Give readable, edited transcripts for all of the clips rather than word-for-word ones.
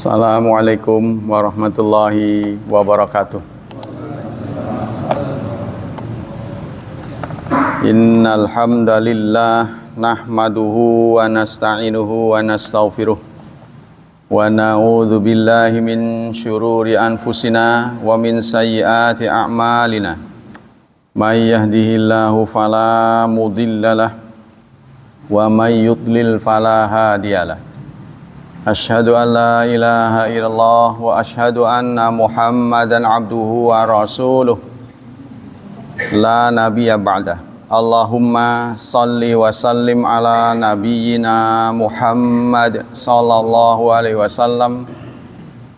Assalamualaikum warahmatullahi wabarakatuh. Innal hamdalillah nahmaduhu wa nasta'inuhu wa nastaghfiruh wa na'udzu billahi min syururi anfusina wa min sayyiati a'malina. May yahdihillahu fala mudhillalah wa may yudlil fala hadiyalah. Asyhadu an la ilaha illallah wa asyhadu anna Muhammadan abduhu wa rasuluh la nabiyya ba'dah. Allahumma salli wa sallim ala nabiyyina Muhammad sallallahu alaihi wasallam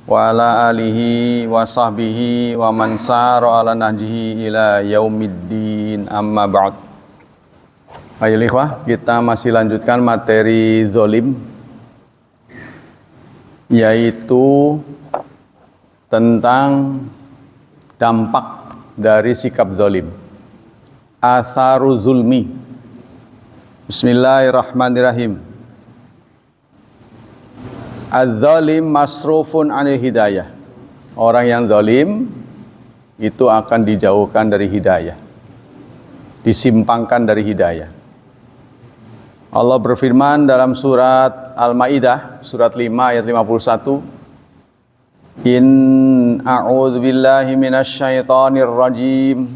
wa ala alihi wa sahbihi wa man sara ala nahjihi ila yaumiddin, amma ba'd. Ayo ikhwah, kita masih lanjutkan materi zalim, yaitu tentang dampak dari sikap zalim, atharu zulmi. Bismillahirrahmanirrahim. Az-zalim masrufun anil hidayah. Orang yang zalim itu akan dijauhkan dari hidayah, disimpangkan dari hidayah. Allah berfirman dalam surat Al-Maidah, surat 5 ayat 51. In a'udzu billahi minasyaitonir rajim.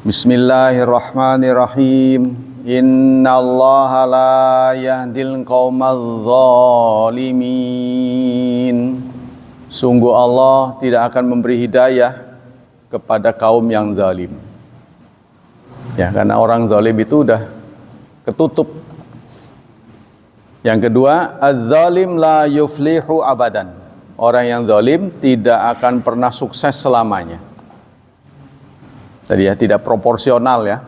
Bismillahirrahmanirrahim. Innallaha la yahdil qaumadz zalimin. Sungguh Allah tidak akan memberi hidayah kepada kaum yang zalim. Ya, karena orang zalim itu udah ketutup. Yang kedua, az-zalim la yuflihu abadan. Orang yang zalim tidak akan pernah sukses selamanya. Tadi ya, tidak proporsional ya.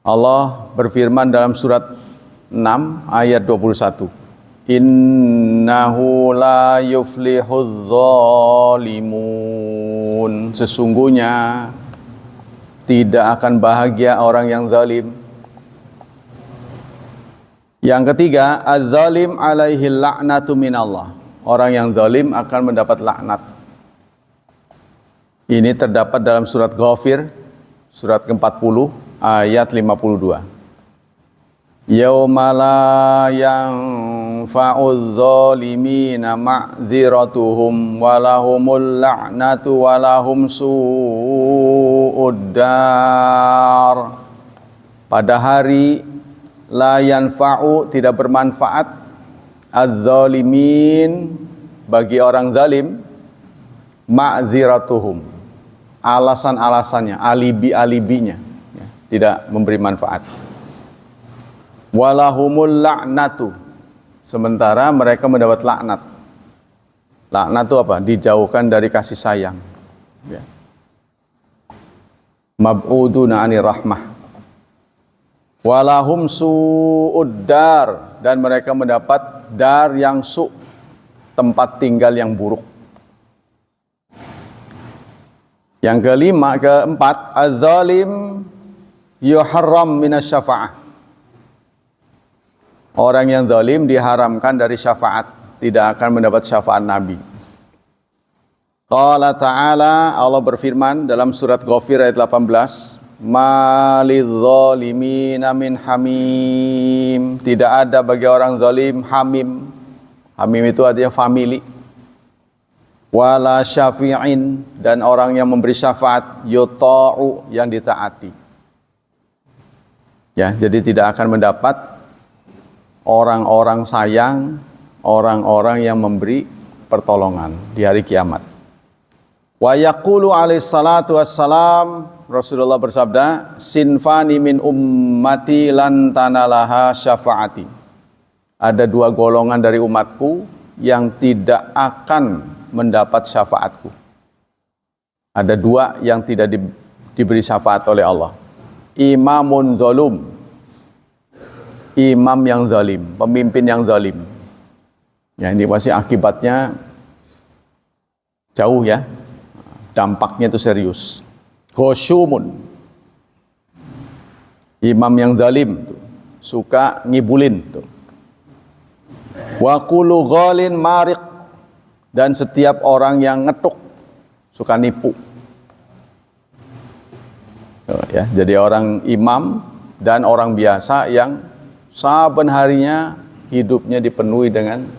Allah berfirman dalam surat 6 ayat 21. Innahu la yuflihudz zalimun. Sesungguhnya tidak akan bahagia orang yang zalim. Yang ketiga, az-zalim alaihi la'natu minallah. Orang yang zalim akan mendapat laknat. Ini terdapat dalam surat Ghafir, surat ke-40, ayat 52. Yauma la yanfa'udz zalimina ma'dziratuhum walahumul la'natu walahum su'uddar. Pada hari la yanfa'u, tidak bermanfaat, az-zalimin, bagi orang zalim, ma'dziratuhum, alasan-alasannya, alibi-alibinya, ya, tidak memberi manfaat. Walahumul la'natu, sementara mereka mendapat laknat. Laknat itu apa? Dijauhkan dari kasih sayang, ya. Mab'uduna 'anir rahmah. Walahum su'uddar, dan mereka mendapat dar yang tempat tinggal yang buruk. Yang keempat, az-zalim yuharram minasyafa'ah. Orang yang zalim diharamkan dari syafaat, tidak akan mendapat syafaat Nabi. Qala ta'ala, Allah berfirman dalam surat Ghafir ayat 18. Malidz-zalimina min hamim. Tidak ada bagi orang zalim hamim. Hamim itu artinya family. Wala syafi'in, dan orang yang memberi syafaat, yuta'u, yang ditaati. Ya, jadi tidak akan mendapat orang-orang sayang, orang-orang yang memberi pertolongan di hari kiamat. Wa yaqulu alaihi salatu wassalam, Rasulullah bersabda, sinfani min ummati lan tanalaha syafaati. Ada dua golongan dari umatku yang tidak akan mendapat syafaatku. Ada dua yang tidak diberi syafaat oleh Allah. Imamun zalum, imam yang zalim, pemimpin yang zalim. Ya, ini pasti akibatnya jauh ya. Dampaknya itu serius. Khosyumun, imam yang zalim, suka ngibulin. Wa kullu ghalin mariq, dan setiap orang yang ngetuk, suka nipu. Ya, jadi orang imam dan orang biasa yang saben harinya hidupnya dipenuhi dengan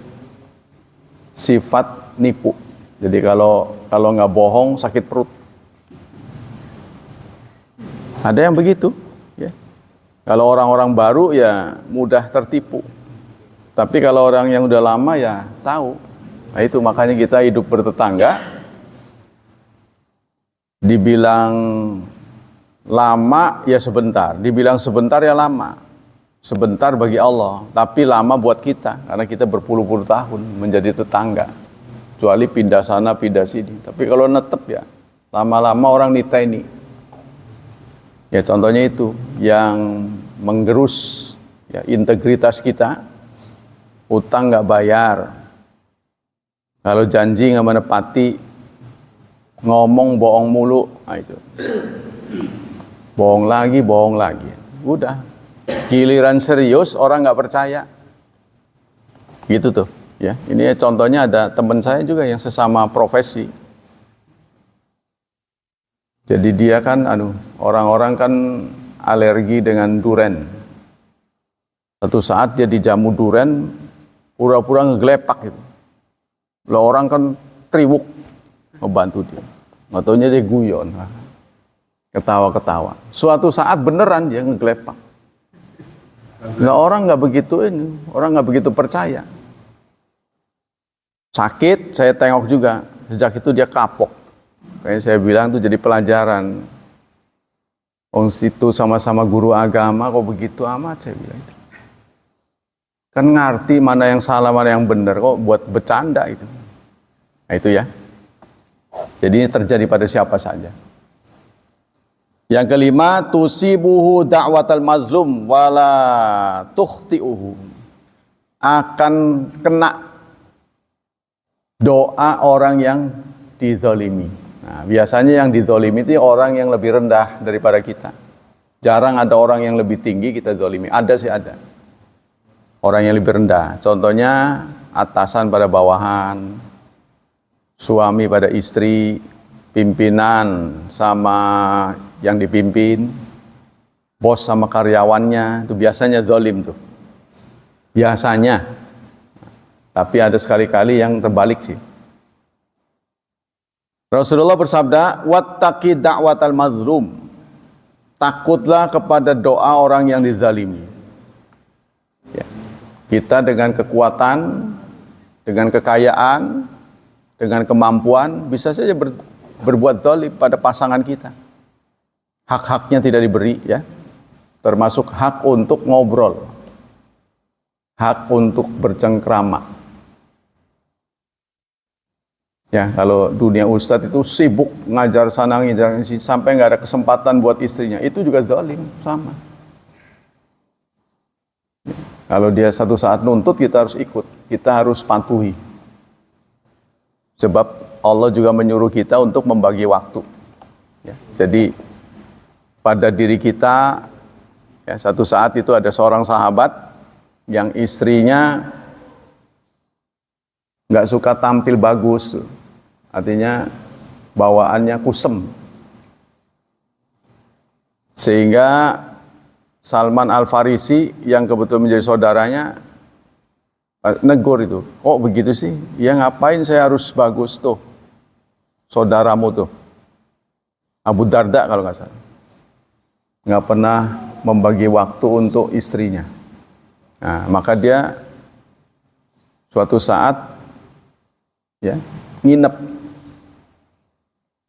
sifat nipu. Jadi kalau nggak bohong sakit perut. Ada yang begitu. Ya. Kalau orang-orang baru ya mudah tertipu. Tapi kalau orang yang udah lama ya tahu. Nah itu makanya kita hidup bertetangga. Dibilang lama ya sebentar, dibilang sebentar ya lama. Sebentar bagi Allah, tapi lama buat kita karena kita berpuluh-puluh tahun menjadi tetangga. Kecuali pindah sana, pindah sini. Tapi kalau netep ya lama-lama orang niteni. Ya contohnya itu yang menggerus ya integritas kita. Utang nggak bayar, kalau janji nggak menepati, ngomong bohong mulu, nah itu, bohong lagi, udah, giliran serius orang nggak percaya, gitu tuh, ya. Ini contohnya ada teman saya juga yang sesama profesi, jadi dia kan, orang-orang kan alergi dengan duren, satu saat dia dijamu duren. Pura-pura ngegelepak gitu. Lah orang kan triwuk membantu dia. Nggak taunya dia guyon. Ketawa-ketawa. Suatu saat beneran dia ngegelepak. Lah orang nggak begitu ini, orang nggak begitu percaya. Sakit, saya tengok juga. Sejak itu dia kapok. Kayak saya bilang itu jadi pelajaran. Itu sama-sama guru agama kok begitu amat, saya bilang itu. Kan ngerti mana yang salah, mana yang benar, kok buat bercanda itu. Nah itu ya. Jadi ini terjadi pada siapa saja. Yang kelima, tusibuhu da'watal mazlum wala tukhti'uhu. Akan kena doa orang yang dizalimi. Nah, biasanya yang dizalimi itu orang yang lebih rendah daripada kita. Jarang ada orang yang lebih tinggi kita zalimi. Ada sih ada. Orang yang lebih rendah, contohnya atasan pada bawahan, suami pada istri, pimpinan sama yang dipimpin, bos sama karyawannya, itu biasanya zalim tuh. Biasanya. Tapi ada sekali-kali yang terbalik sih. Rasulullah bersabda, wattaqi da'watal mazlum. Takutlah kepada doa orang yang dizalimi. Ya. Kita dengan kekuatan, dengan kekayaan, dengan kemampuan, bisa saja berbuat zalim pada pasangan kita. Hak-haknya tidak diberi, ya. Termasuk hak untuk ngobrol, hak untuk bercengkrama. Ya, kalau dunia ustadz itu sibuk ngajar sana ngajar sini sampai nggak ada kesempatan buat istrinya, itu juga zalim, sama. Kalau dia satu saat nuntut, kita harus ikut, kita harus patuhi. Sebab Allah juga menyuruh kita untuk membagi waktu. Ya, jadi pada diri kita, ya, satu saat itu ada seorang sahabat yang istrinya nggak suka tampil bagus, artinya bawaannya kusem, sehingga Salman Al-Farisi yang kebetulan menjadi saudaranya negur itu, kok begitu sih? Ya ngapain saya harus bagus tuh, saudaramu tuh, Abu Darda kalau nggak salah, nggak pernah membagi waktu untuk istrinya. Nah, maka dia suatu saat ya nginep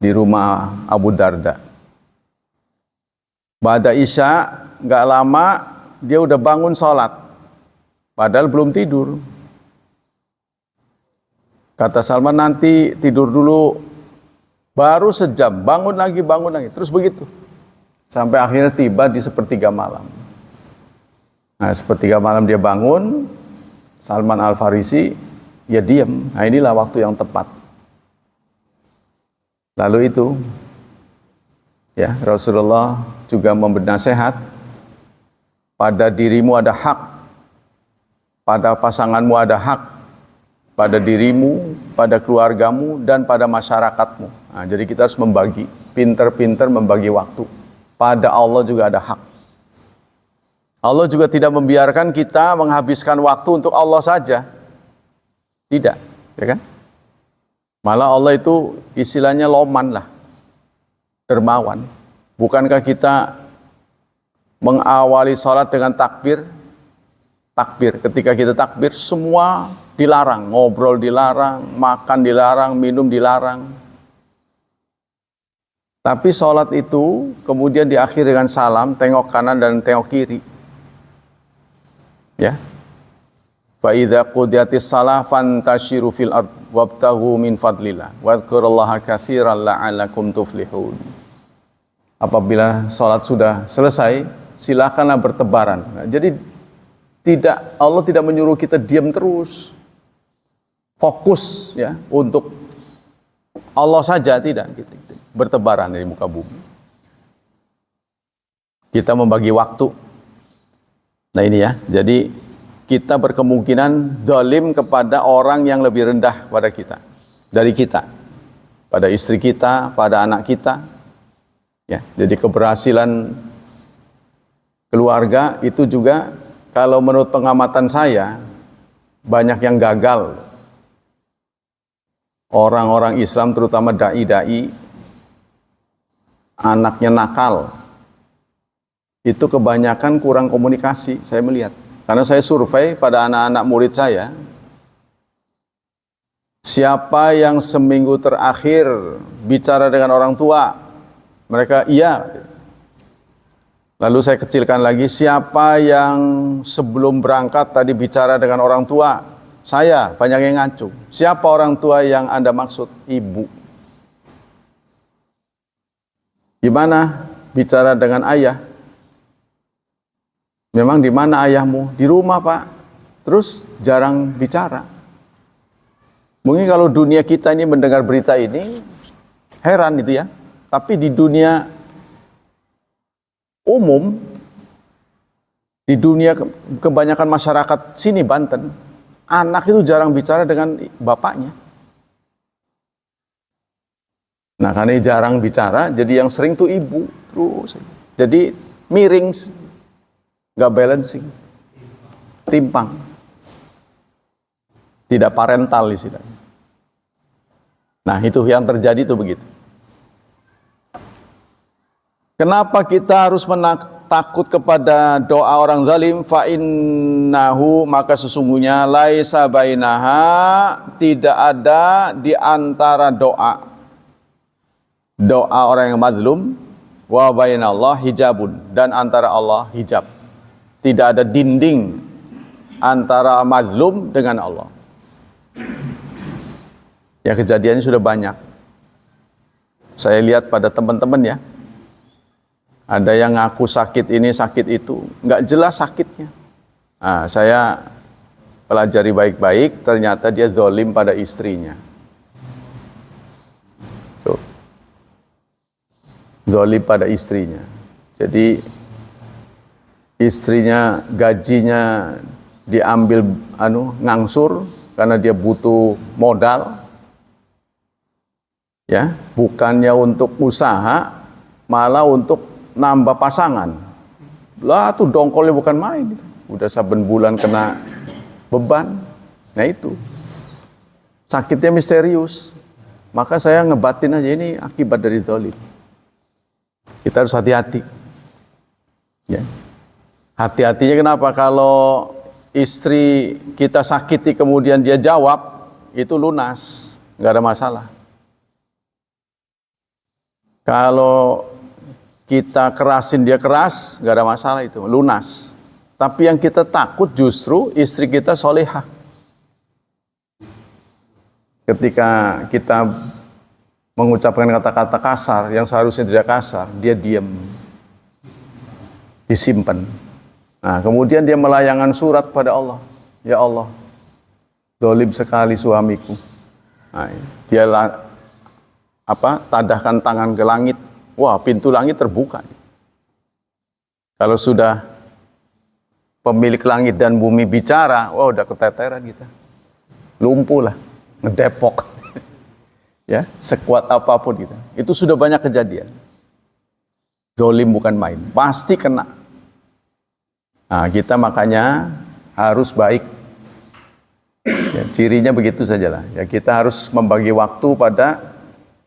di rumah Abu Darda. Ba'da Isya, nggak lama dia udah bangun sholat, padahal belum tidur. Kata Salman, nanti tidur dulu, baru sejam, bangun lagi, terus begitu. Sampai akhirnya tiba di sepertiga malam. Nah, sepertiga malam dia bangun, Salman Al-Farisi, ya diam. Nah, inilah waktu yang tepat. Lalu itu, ya Rasulullah juga memberi nasihat, pada dirimu ada hak pada pasanganmu ada hak, pada dirimu, pada keluargamu, dan pada masyarakatmu. Nah, jadi kita harus membagi, pinter-pinter membagi waktu. Pada Allah juga ada hak. Allah juga tidak membiarkan kita menghabiskan waktu untuk Allah saja. Tidak, ya kan? Malah Allah itu istilahnya loman lah, dermawan. Bukankah kita mengawali sholat dengan takbir? Takbir, ketika kita takbir semua dilarang, ngobrol dilarang, makan dilarang, minum dilarang. Tapi sholat itu kemudian diakhiri dengan salam, tengok kanan dan tengok kiri. Ya. Fa idza qudiyatis shalah fantashiru fil ard wabtaghu min fadlillah wadhkurullaha katsiran la'allakum tuflihun. Apabila sholat sudah selesai, silakanlah bertebaran. Nah, jadi Allah tidak menyuruh kita diam terus, fokus ya untuk Allah saja, tidak gitu. Bertebaran dari muka bumi. Kita membagi waktu. Nah ini ya, jadi kita berkemungkinan zalim kepada orang yang lebih rendah pada kita, dari kita, pada istri kita, pada anak kita. Ya, jadi keberhasilan keluarga itu juga, kalau menurut pengamatan saya, banyak yang gagal. Orang-orang Islam, terutama dai-dai, anaknya nakal. Itu kebanyakan kurang komunikasi, saya melihat. Karena saya survei pada anak-anak murid saya, siapa yang seminggu terakhir bicara dengan orang tua? Mereka iya. Lalu saya kecilkan lagi, siapa yang sebelum berangkat tadi bicara dengan orang tua? Saya, banyak yang ngacung. Siapa orang tua yang Anda maksud? Ibu. Gimana bicara dengan ayah? Memang di mana ayahmu? Di rumah, Pak. Terus jarang bicara. Mungkin kalau dunia kita ini mendengar berita ini, heran itu ya. Tapi di dunia umum, di dunia kebanyakan masyarakat sini Banten, anak itu jarang bicara dengan bapaknya. Nah, karena jarang bicara, jadi yang sering tuh ibu terus. Jadi miring, nggak balancing, timpang, tidak parental istilahnya. Nah, itu yang terjadi tuh begitu. Kenapa kita harus takut kepada doa orang zalim? Fa innahu, maka sesungguhnya laisa bainaha, tidak ada di antara doa orang yang mazlum wa bainallah hijabun, dan antara Allah hijab. Tidak ada dinding antara mazlum dengan Allah. Ya, kejadiannya sudah banyak. Saya lihat pada teman-teman ya. Ada yang ngaku sakit ini, sakit itu, nggak jelas sakitnya. Nah, saya pelajari baik-baik, ternyata dia zalim pada istrinya. Tuh. Zalim pada istrinya. Jadi istrinya gajinya diambil ngangsur karena dia butuh modal. Ya, bukannya untuk usaha, malah untuk nambah pasangan. Lah tuh dongkolnya bukan main. Udah saben bulan kena beban. Nah itu. Sakitnya misterius. Maka saya ngebatin aja, ini akibat dari zalim. Kita harus hati-hati. Ya. Hati-hatinya kenapa? Kalau istri kita sakiti kemudian dia jawab, itu lunas. Nggak ada masalah. Kalau kita kerasin dia keras, gak ada masalah, itu lunas. Tapi yang kita takut justru istri kita solehah. Ketika kita mengucapkan kata-kata kasar yang seharusnya tidak kasar, dia diam, disimpan. Nah, kemudian dia melayangkan surat pada Allah. Ya Allah, zalim sekali suamiku. Nah, dia tadahkan tangan ke langit. Wah, pintu langit terbuka. Kalau sudah pemilik langit dan bumi bicara, oh udah keteteran kita. Lumpuh lah, ngedepok. Ya, sekuat apapun kita. Itu sudah banyak kejadian. Zolim bukan main, pasti kena. Nah, kita makanya harus baik. Ya, cirinya begitu sajalah. Ya, kita harus membagi waktu pada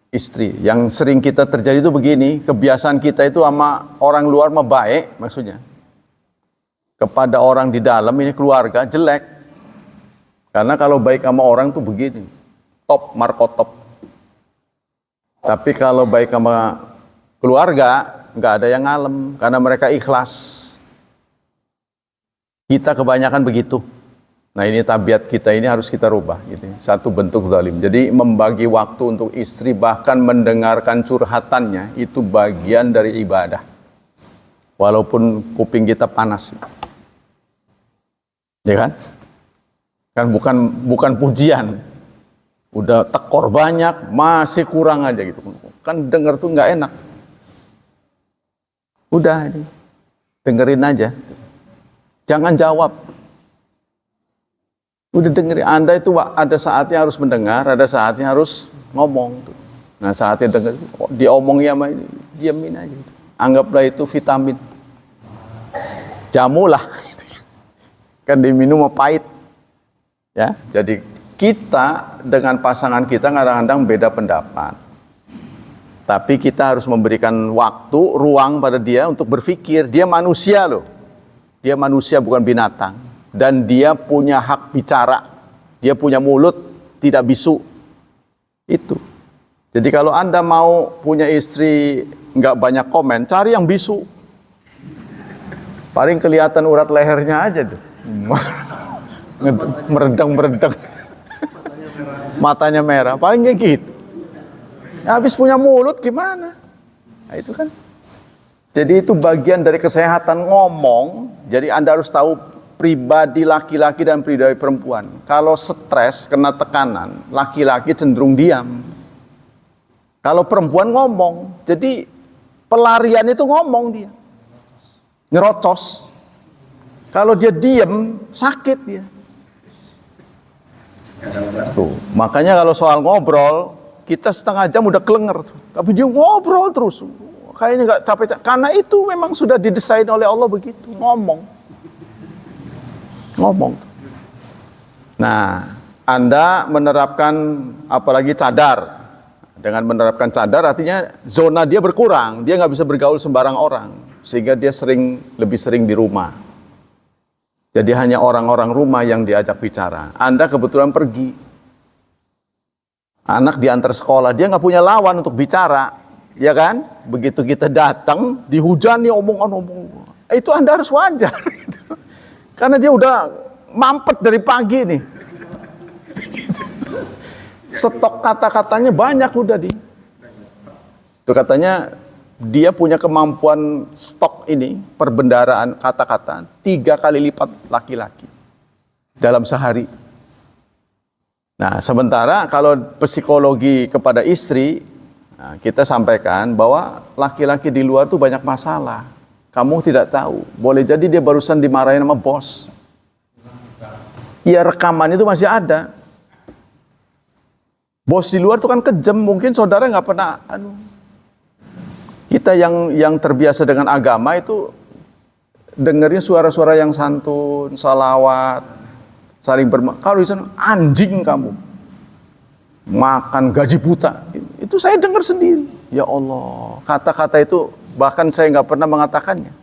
istri. Yang sering kita terjadi itu begini, kebiasaan kita itu sama orang luar mah baik, maksudnya. Kepada orang di dalam ini keluarga jelek. Karena kalau baik sama orang tuh begini, top, markotop. Tapi kalau baik sama keluarga, nggak ada yang ngalem, karena mereka ikhlas. Kita kebanyakan begitu. Nah ini tabiat kita ini harus kita rubah. Gitu. Satu bentuk zalim. Jadi membagi waktu untuk istri, bahkan mendengarkan curhatannya, itu bagian dari ibadah. Walaupun kuping kita panas. Ya kan? Kan bukan pujian. Udah tekor banyak, masih kurang aja gitu. Kan denger tuh nggak enak. Udah, dengerin aja. Jangan jawab. Udah dengerin. Anda itu ada saatnya harus mendengar, ada saatnya harus ngomong. Nah saatnya denger, diomongnya sama ini, diamin aja. Anggaplah itu vitamin. Jamu lah. Kan diminum pahit. Ya, jadi kita dengan pasangan kita kadang-kadang beda pendapat. Tapi kita harus memberikan waktu, ruang pada dia untuk berpikir. Dia manusia loh. Dia manusia bukan binatang. Dan dia punya hak bicara. Dia punya mulut, tidak bisu. Itu. Jadi kalau Anda mau punya istri nggak banyak komen, cari yang bisu. Paling kelihatan urat lehernya aja tuh. Meredang-meredang. Matanya merah. Paling kayak gitu. Habis punya mulut gimana? Nah itu kan. Jadi itu bagian dari kesehatan ngomong. Jadi Anda harus tahu pribadi laki-laki dan pribadi perempuan. Kalau stres, kena tekanan, laki-laki cenderung diam. Kalau perempuan ngomong. Jadi pelarian itu ngomong dia. Nyerocos. Kalau dia diam, sakit dia. Tuh, makanya kalau soal ngobrol, kita setengah jam udah kelenger. Tapi dia ngobrol terus. Kayaknya nggak capek-capek. Karena itu memang sudah didesain oleh Allah begitu. Ngomong. Nah, Anda menerapkan apalagi cadar. Dengan menerapkan cadar artinya zona dia berkurang. Dia nggak bisa bergaul sembarang orang. Sehingga dia lebih sering di rumah. Jadi hanya orang-orang rumah yang diajak bicara. Anda kebetulan pergi. Anak diantar sekolah. Dia nggak punya lawan untuk bicara. Ya kan? Begitu kita datang, dihujani omong-omong. Itu Anda harus wajar. Karena dia udah mampet dari pagi nih. Stok kata-katanya banyak udah di. Itu katanya dia punya kemampuan stok ini, perbendaraan kata-kata 3 kali lipat laki-laki dalam sehari. Nah, sementara kalau psikologi kepada istri, nah, kita sampaikan bahwa laki-laki di luar tuh banyak masalah. Kamu tidak tahu. Boleh jadi dia barusan dimarahin sama bos. Ya rekaman itu masih ada. Bos di luar itu kan kejam. Mungkin saudara nggak pernah. Kita yang terbiasa dengan agama itu dengerin suara-suara yang santun, salawat, saling kalau di sana anjing kamu, makan gaji buta. Itu saya dengar sendiri. Ya Allah, kata-kata itu bahkan saya nggak pernah mengatakannya.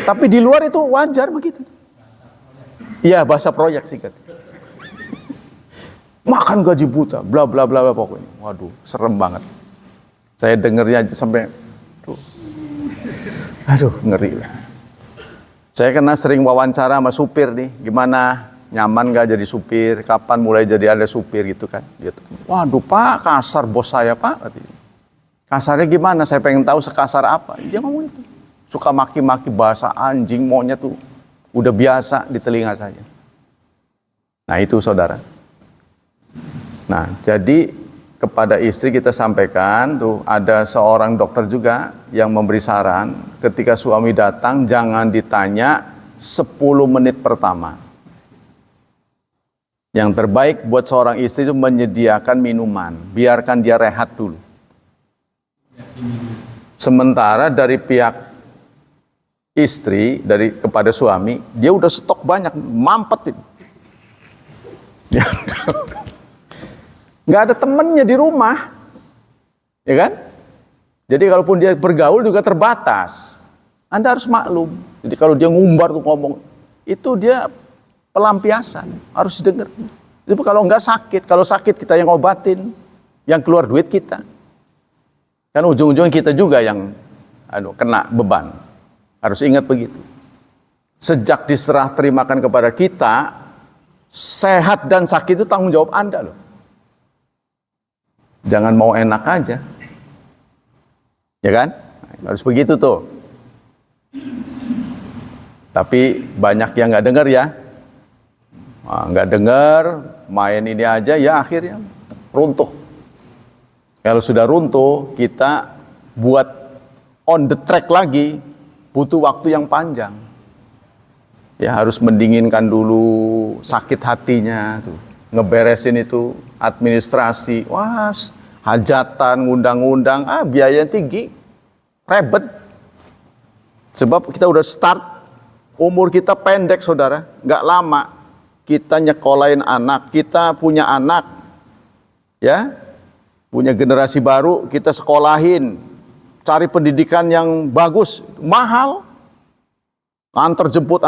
Tapi di luar itu wajar begitu. Iya, bahasa proyek sih kata. Makan gaji buta, bla bla bla pokoknya. Waduh, serem banget. Saya dengernya aja sampai, aduh ngeri lah. Saya kena sering wawancara sama supir nih, gimana nyaman gak jadi supir, kapan mulai jadi ada supir gitu kan. Gitu. Waduh Pak, kasar bos saya Pak. Kasarnya gimana? Saya pengen tahu sekasar apa. Dia ngomong itu. Suka maki-maki bahasa anjing, maunya tuh udah biasa di telinga saya. Nah itu saudara. Nah jadi kepada istri kita sampaikan, tuh ada seorang dokter juga yang memberi saran, ketika suami datang jangan ditanya 10 menit pertama. Yang terbaik buat seorang istri itu menyediakan minuman, biarkan dia rehat dulu. Sementara dari pihak istri, kepada suami, dia udah stok banyak, mampet. Nggak ada temennya di rumah, ya kan? Jadi kalaupun dia bergaul juga terbatas. Anda harus maklum. Jadi kalau dia ngumbar tuh ngomong, itu dia pelampiasan, harus dengar. Itu kalau nggak sakit, kalau sakit kita yang obatin, yang keluar duit kita. Kan ujung-ujungnya kita juga yang kena beban. Harus ingat begitu. Sejak diserah terimakan kepada kita, sehat dan sakit itu tanggung jawab Anda loh. Jangan mau enak aja. Ya kan? Harus begitu tuh. Tapi banyak yang nggak dengar ya. Nggak dengar, main ini aja, ya akhirnya runtuh. Kalau sudah runtuh, kita buat on the track lagi, butuh waktu yang panjang. Ya harus mendinginkan dulu sakit hatinya, tuh. Ngeberesin itu administrasi, wah hajatan, ngundang-ngundang, biayanya tinggi, ribet. Sebab kita udah start, umur kita pendek saudara, nggak lama. Kita nyekolahin anak, kita punya anak, ya, punya generasi baru, kita sekolahin, cari pendidikan yang bagus, mahal, antar jemput,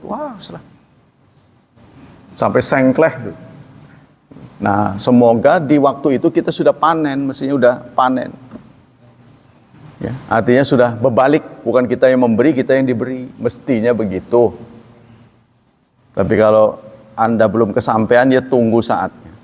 wah, sampai sengkleh. Nah, semoga di waktu itu kita sudah panen, mestinya udah panen. Ya, artinya sudah berbalik, bukan kita yang memberi, kita yang diberi, mestinya begitu. Tapi kalau Anda belum kesampaian, ya tunggu saatnya.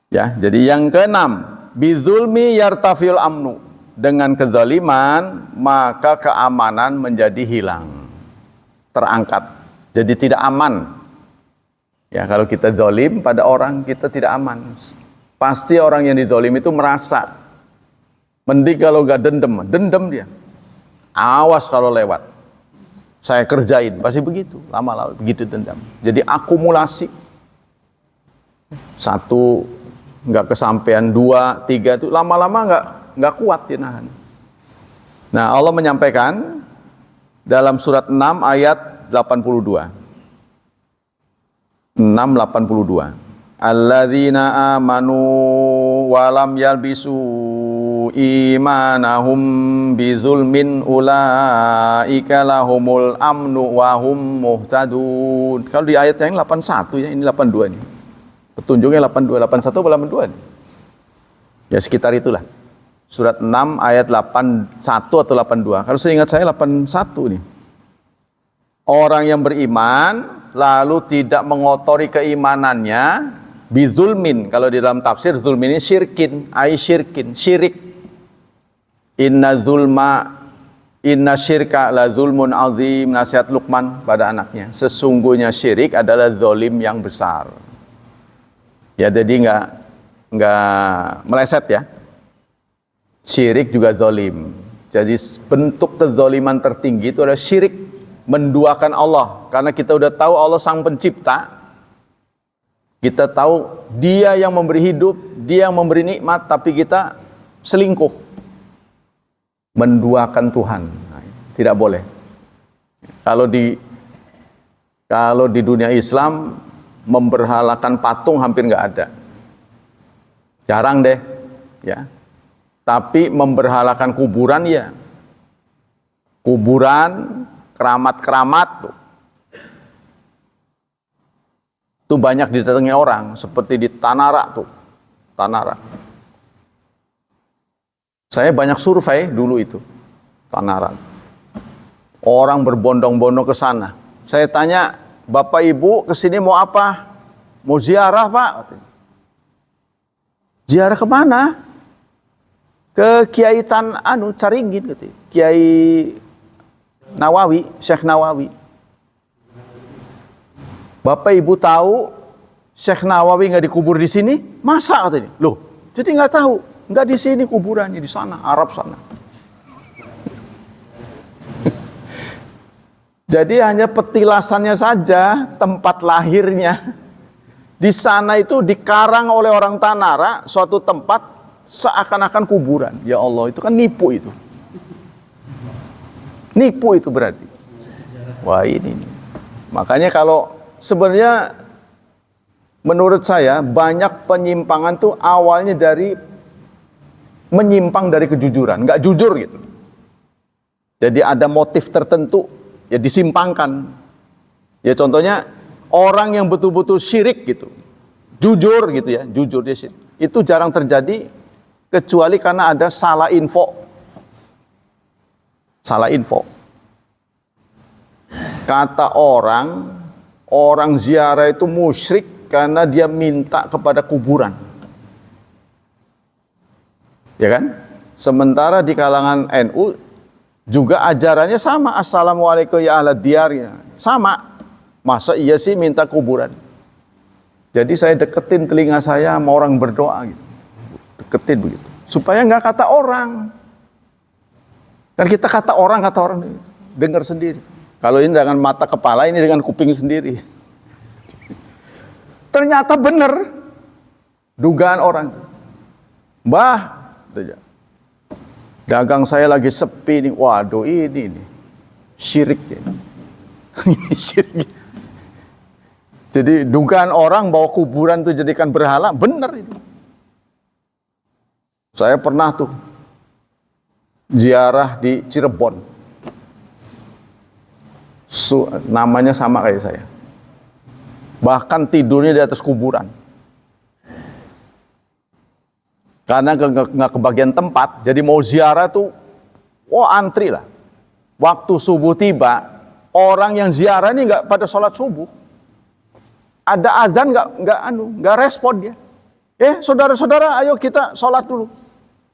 Ya, jadi yang keenam, bidzulmi yartafil amnu. Dengan kezaliman, maka keamanan menjadi hilang, terangkat, jadi tidak aman. Ya, kalau kita zalim pada orang, kita tidak aman. Pasti orang yang dizalim itu merasa, mending kalau gak dendam dia. Awas kalau lewat, saya kerjain, pasti begitu, lama-lama begitu dendam. Jadi akumulasi, satu nggak kesampaian, dua, tiga itu lama-lama nggak kuat dia nahan. Nah, Allah menyampaikan dalam surat 6 ayat 82. 6:82. Alladzina amanu wa lam yalbisu imanahum bizulmin ulaika lahumul amnu wa hum muhtadun. Kalau di ayat yang 81 ya, ini 82 ini. Petunjuknya 82, 81 atau 82 nih? Ya sekitar itulah. Surat 6 ayat 81 atau 82. Kalau seingat saya 81 nih. Orang yang beriman lalu tidak mengotori keimanannya bizulmin. Kalau di dalam tafsir zulmin ini syirkin, syirik. Inna syirka la zulmun azim, nasihat Luqman pada anaknya. Sesungguhnya syirik adalah zalim yang besar. Ya, jadi nggak meleset ya. Syirik juga zalim. Jadi bentuk kezaliman tertinggi itu adalah syirik, menduakan Allah. Karena kita udah tahu Allah sang pencipta. Kita tahu dia yang memberi hidup, dia yang memberi nikmat, tapi kita selingkuh. Menduakan Tuhan. Nah, tidak boleh. Kalau di dunia Islam, memberhalakan patung hampir nggak ada. Jarang deh. Ya. Tapi memberhalakan kuburan ya. Kuburan, keramat-keramat tuh. Itu banyak didatangi orang, seperti di Tanara tuh. Tanara. Saya banyak survei dulu itu. Tanara. Orang berbondong-bondong ke sana. Saya tanya, Bapak Ibu kesini mau apa? Mau ziarah Pak? Ziarah kemana? Ke Kiai Caringin gitu. Kiai Nawawi, Syekh Nawawi. Bapak Ibu tahu Syekh Nawawi nggak dikubur di sini? Masa katanya? Loh, jadi nggak tahu? Nggak di sini kuburannya, di sana, Arab sana. Jadi hanya petilasannya saja tempat lahirnya. Di sana itu dikarang oleh orang Tanara suatu tempat seakan-akan kuburan. Ya Allah, itu kan nipu itu. Nipu itu berarti. Wah ini. Makanya kalau sebenarnya menurut saya banyak penyimpangan tuh awalnya dari menyimpang dari kejujuran, nggak jujur gitu. Jadi ada motif tertentu ya disimpangkan. Ya contohnya orang yang betul-betul syirik gitu. Jujur gitu ya, jujur dia syirik. Itu jarang terjadi kecuali karena ada salah info. Salah info. Kata orang ziarah itu musyrik karena dia minta kepada kuburan. Ya kan? Sementara di kalangan NU juga ajarannya sama, assalamualaikum ya ahla diyar, sama. Masa iya sih minta kuburan? Jadi saya deketin telinga saya sama orang berdoa gitu. Deketin begitu. Supaya nggak kata orang. Kan kita kata orang dengar sendiri. Kalau ini dengan mata kepala, ini dengan kuping sendiri. Ternyata benar dugaan orang. Mbah, dagang saya lagi sepi nih. Waduh ini nih syirik ini. Syirik. Jadi dugaan orang bahwa kuburan itu jadikan berhala, benar itu. Saya pernah tuh ziarah di Cirebon. Namanya sama kayak saya. Bahkan tidurnya di atas kuburan. Karena nggak kebagian tempat, jadi mau ziarah tuh, antri lah. Waktu subuh tiba, orang yang ziarah ini nggak pada sholat subuh. Ada azan nggak respon dia. Saudara-saudara, ayo kita sholat dulu.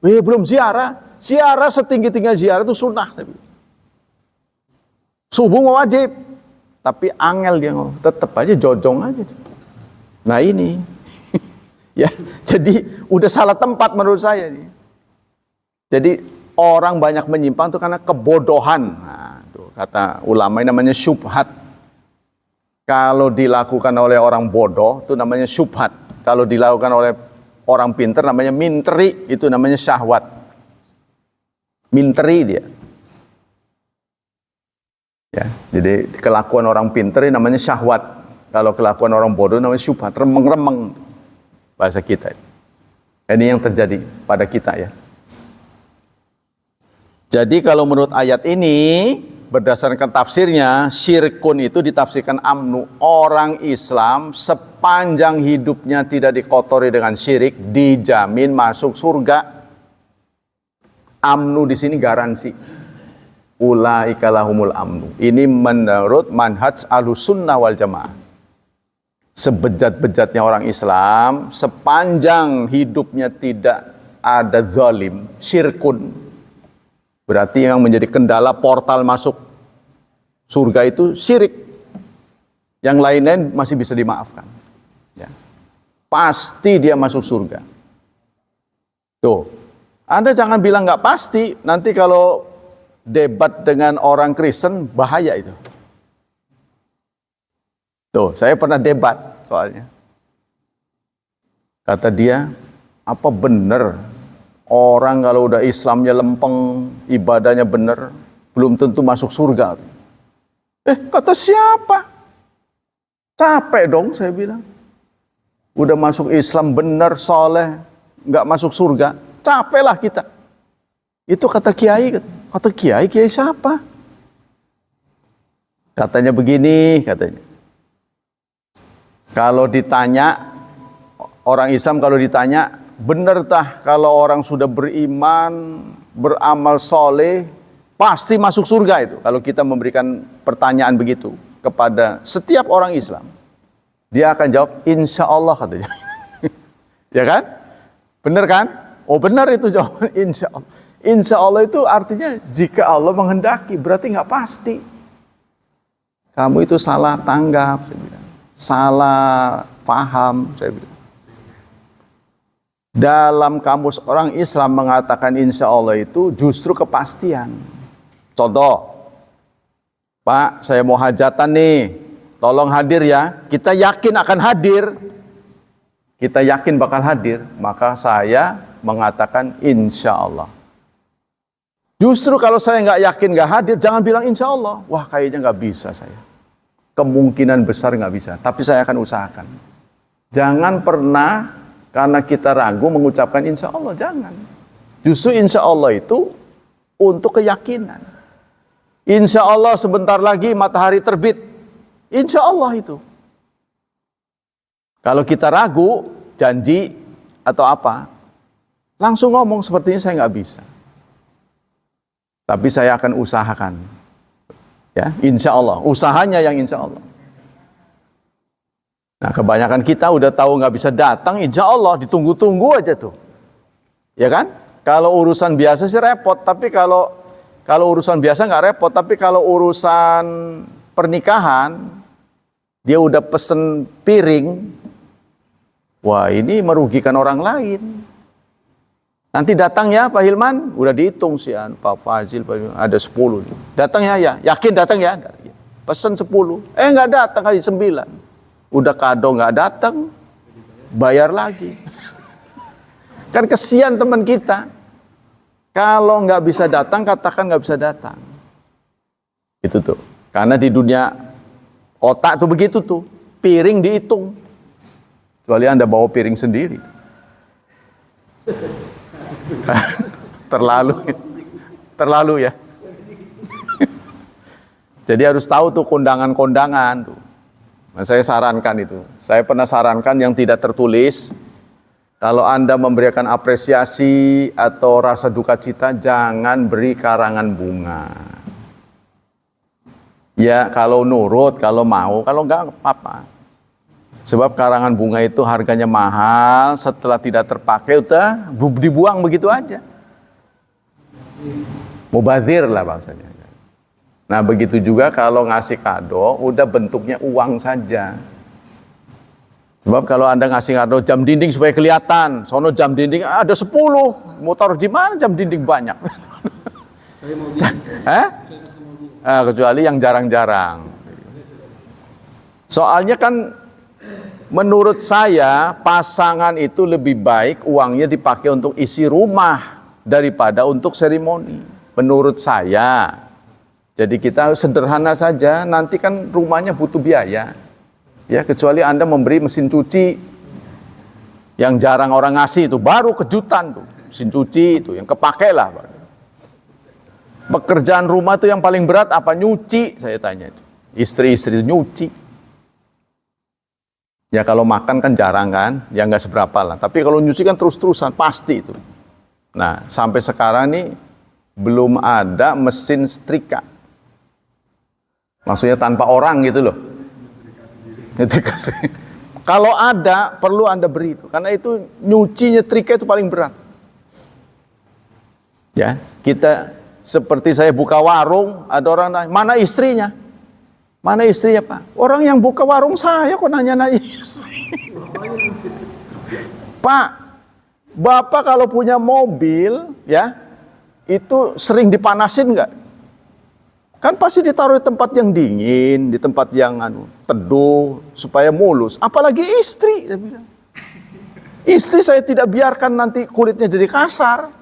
Belum ziarah. Ziarah setinggi-tinggi ziarah itu sunnah. Subuh mau wajib, tapi angel dia ngomong, tetap aja jojong aja. Nah ini, ya jadi udah salah tempat menurut saya nih. Jadi orang banyak menyimpang itu karena kebodohan. Nah, tuh, kata ulama ini namanya syubhat. Kalau dilakukan oleh orang bodoh itu namanya syubhat. Kalau dilakukan oleh orang pintar namanya minteri, itu namanya syahwat. Minteri dia. Ya, jadi kelakuan orang pintar ini namanya syahwat. Kalau kelakuan orang bodoh namanya syubhat, remeng-remeng bahasa kita. Ini yang terjadi pada kita ya. Jadi kalau menurut ayat ini, berdasarkan tafsirnya, syirkun itu ditafsirkan amnu. Orang Islam sepanjang hidupnya tidak dikotori dengan syirik, dijamin masuk surga. Amnu di sini garansi. Ulaika lahumul amnu. Ini menurut manhaj Ahlussunnah wal Jamaah. Sebejat-bejatnya orang Islam, sepanjang hidupnya tidak ada zalim, syirkun. Berarti yang menjadi kendala portal masuk surga itu syirik. Yang lain-lain masih bisa dimaafkan. Ya. Pasti dia masuk surga. Tuh, Anda jangan bilang nggak pasti. Nanti kalau debat dengan orang Kristen, bahaya itu. Tuh, saya pernah debat soalnya. Kata dia, apa benar orang kalau udah Islamnya lempeng, ibadahnya benar, belum tentu masuk surga? Kata siapa? Capek dong, saya bilang. Udah masuk Islam benar, soleh, nggak masuk surga, capeklah kita. Itu kata kiai. Kata kiai siapa? Katanya begini, katanya. Kalau ditanya, orang Islam kalau ditanya, benar tah kalau orang sudah beriman, beramal soleh, pasti masuk surga itu. Kalau kita memberikan pertanyaan begitu kepada setiap orang Islam, dia akan jawab, insya Allah katanya. Ya kan? Benar kan? Oh benar itu jawaban insya Allah. Insya Allah itu artinya jika Allah menghendaki, berarti nggak pasti. Kamu itu salah tanggap, saya bilang. Salah paham, saya bilang. Dalam kamus orang Islam mengatakan insya Allah itu justru kepastian. Contoh, Pak, saya mau hajatan nih, tolong hadir ya. Kita yakin akan hadir. Kita yakin bakal hadir, maka saya mengatakan insya Allah. Justru kalau saya nggak yakin nggak hadir, jangan bilang insya Allah. Wah, kayaknya nggak bisa saya. Kemungkinan besar nggak bisa, tapi saya akan usahakan. Jangan pernah karena kita ragu mengucapkan insya Allah, jangan. Justru insya Allah itu untuk keyakinan. Insya Allah sebentar lagi matahari terbit. Insya Allah itu. Kalau kita ragu, janji atau apa, langsung ngomong sepertinya saya nggak bisa. Tapi saya akan usahakan. Ya, insya Allah. Usahanya yang insya Allah. Nah, kebanyakan kita udah tahu nggak bisa datang, insya Allah ditunggu-tunggu aja tuh. Ya kan? Kalau urusan biasa sih repot, tapi kalau urusan biasa nggak repot, tapi kalau urusan pernikahan, dia udah pesen piring, wah ini merugikan orang lain. Nanti datang ya Pak Hilman, udah dihitung sih Pak Fazil, ada 10. Datang ya, yakin datang ya? Pesen 10, nggak datang kali 9. Udah kado nggak datang, bayar lagi. Kan kesian teman kita. Kalau nggak bisa datang, katakan nggak bisa datang. Itu tuh. Karena di dunia kotak tuh begitu tuh. Piring dihitung. Kecuali Anda bawa piring sendiri. Terlalu ya. Jadi harus tahu tuh kondangan-kondangan tuh. Nah, saya sarankan itu. Saya pernah sarankan yang tidak tertulis. Kalau Anda memberikan apresiasi atau rasa duka cita, jangan beri karangan bunga. Ya, kalau nurut, kalau mau, kalau enggak apa-apa. Sebab karangan bunga itu harganya mahal, setelah tidak terpakai udah dibuang begitu aja. Mubazir lah bahasanya. Nah, begitu juga kalau ngasih kado, udah bentuknya uang saja. Sebab kalau Anda ngasih kado jam dinding supaya kelihatan, sono jam dinding ada 10, mau taruh di mana jam dinding banyak? Kecuali yang jarang-jarang. Soalnya kan menurut saya pasangan itu lebih baik uangnya dipakai untuk isi rumah daripada untuk seremoni. Menurut saya. Jadi kita sederhana saja, nanti kan rumahnya butuh biaya. Ya, kecuali Anda memberi mesin cuci yang jarang orang ngasih itu, baru kejutan tuh. Mesin cuci itu yang kepake lah. Pekerjaan rumah itu yang paling berat apa? Nyuci, saya tanya itu. Istri-istri itu nyuci. Ya kalau makan kan jarang kan, ya nggak seberapa lah. Tapi kalau nyuci kan terus-terusan, pasti itu. Nah, sampai sekarang nih belum ada mesin setrika. Maksudnya tanpa orang gitu loh. Kalau ada, perlu Anda beri itu. Karena itu nyuci nyetrika itu paling berat. Ya, kita seperti saya buka warung, ada orang nanya, mana istrinya? Mana istrinya Pak? Orang yang buka warung saya kok nanya-nanya istri. Pak, Bapak kalau punya mobil, ya, itu sering dipanasin nggak? Kan pasti ditaruh di tempat yang dingin, di tempat yang teduh, supaya mulus. Apalagi istri, saya bilang. Istri saya tidak biarkan nanti kulitnya jadi kasar.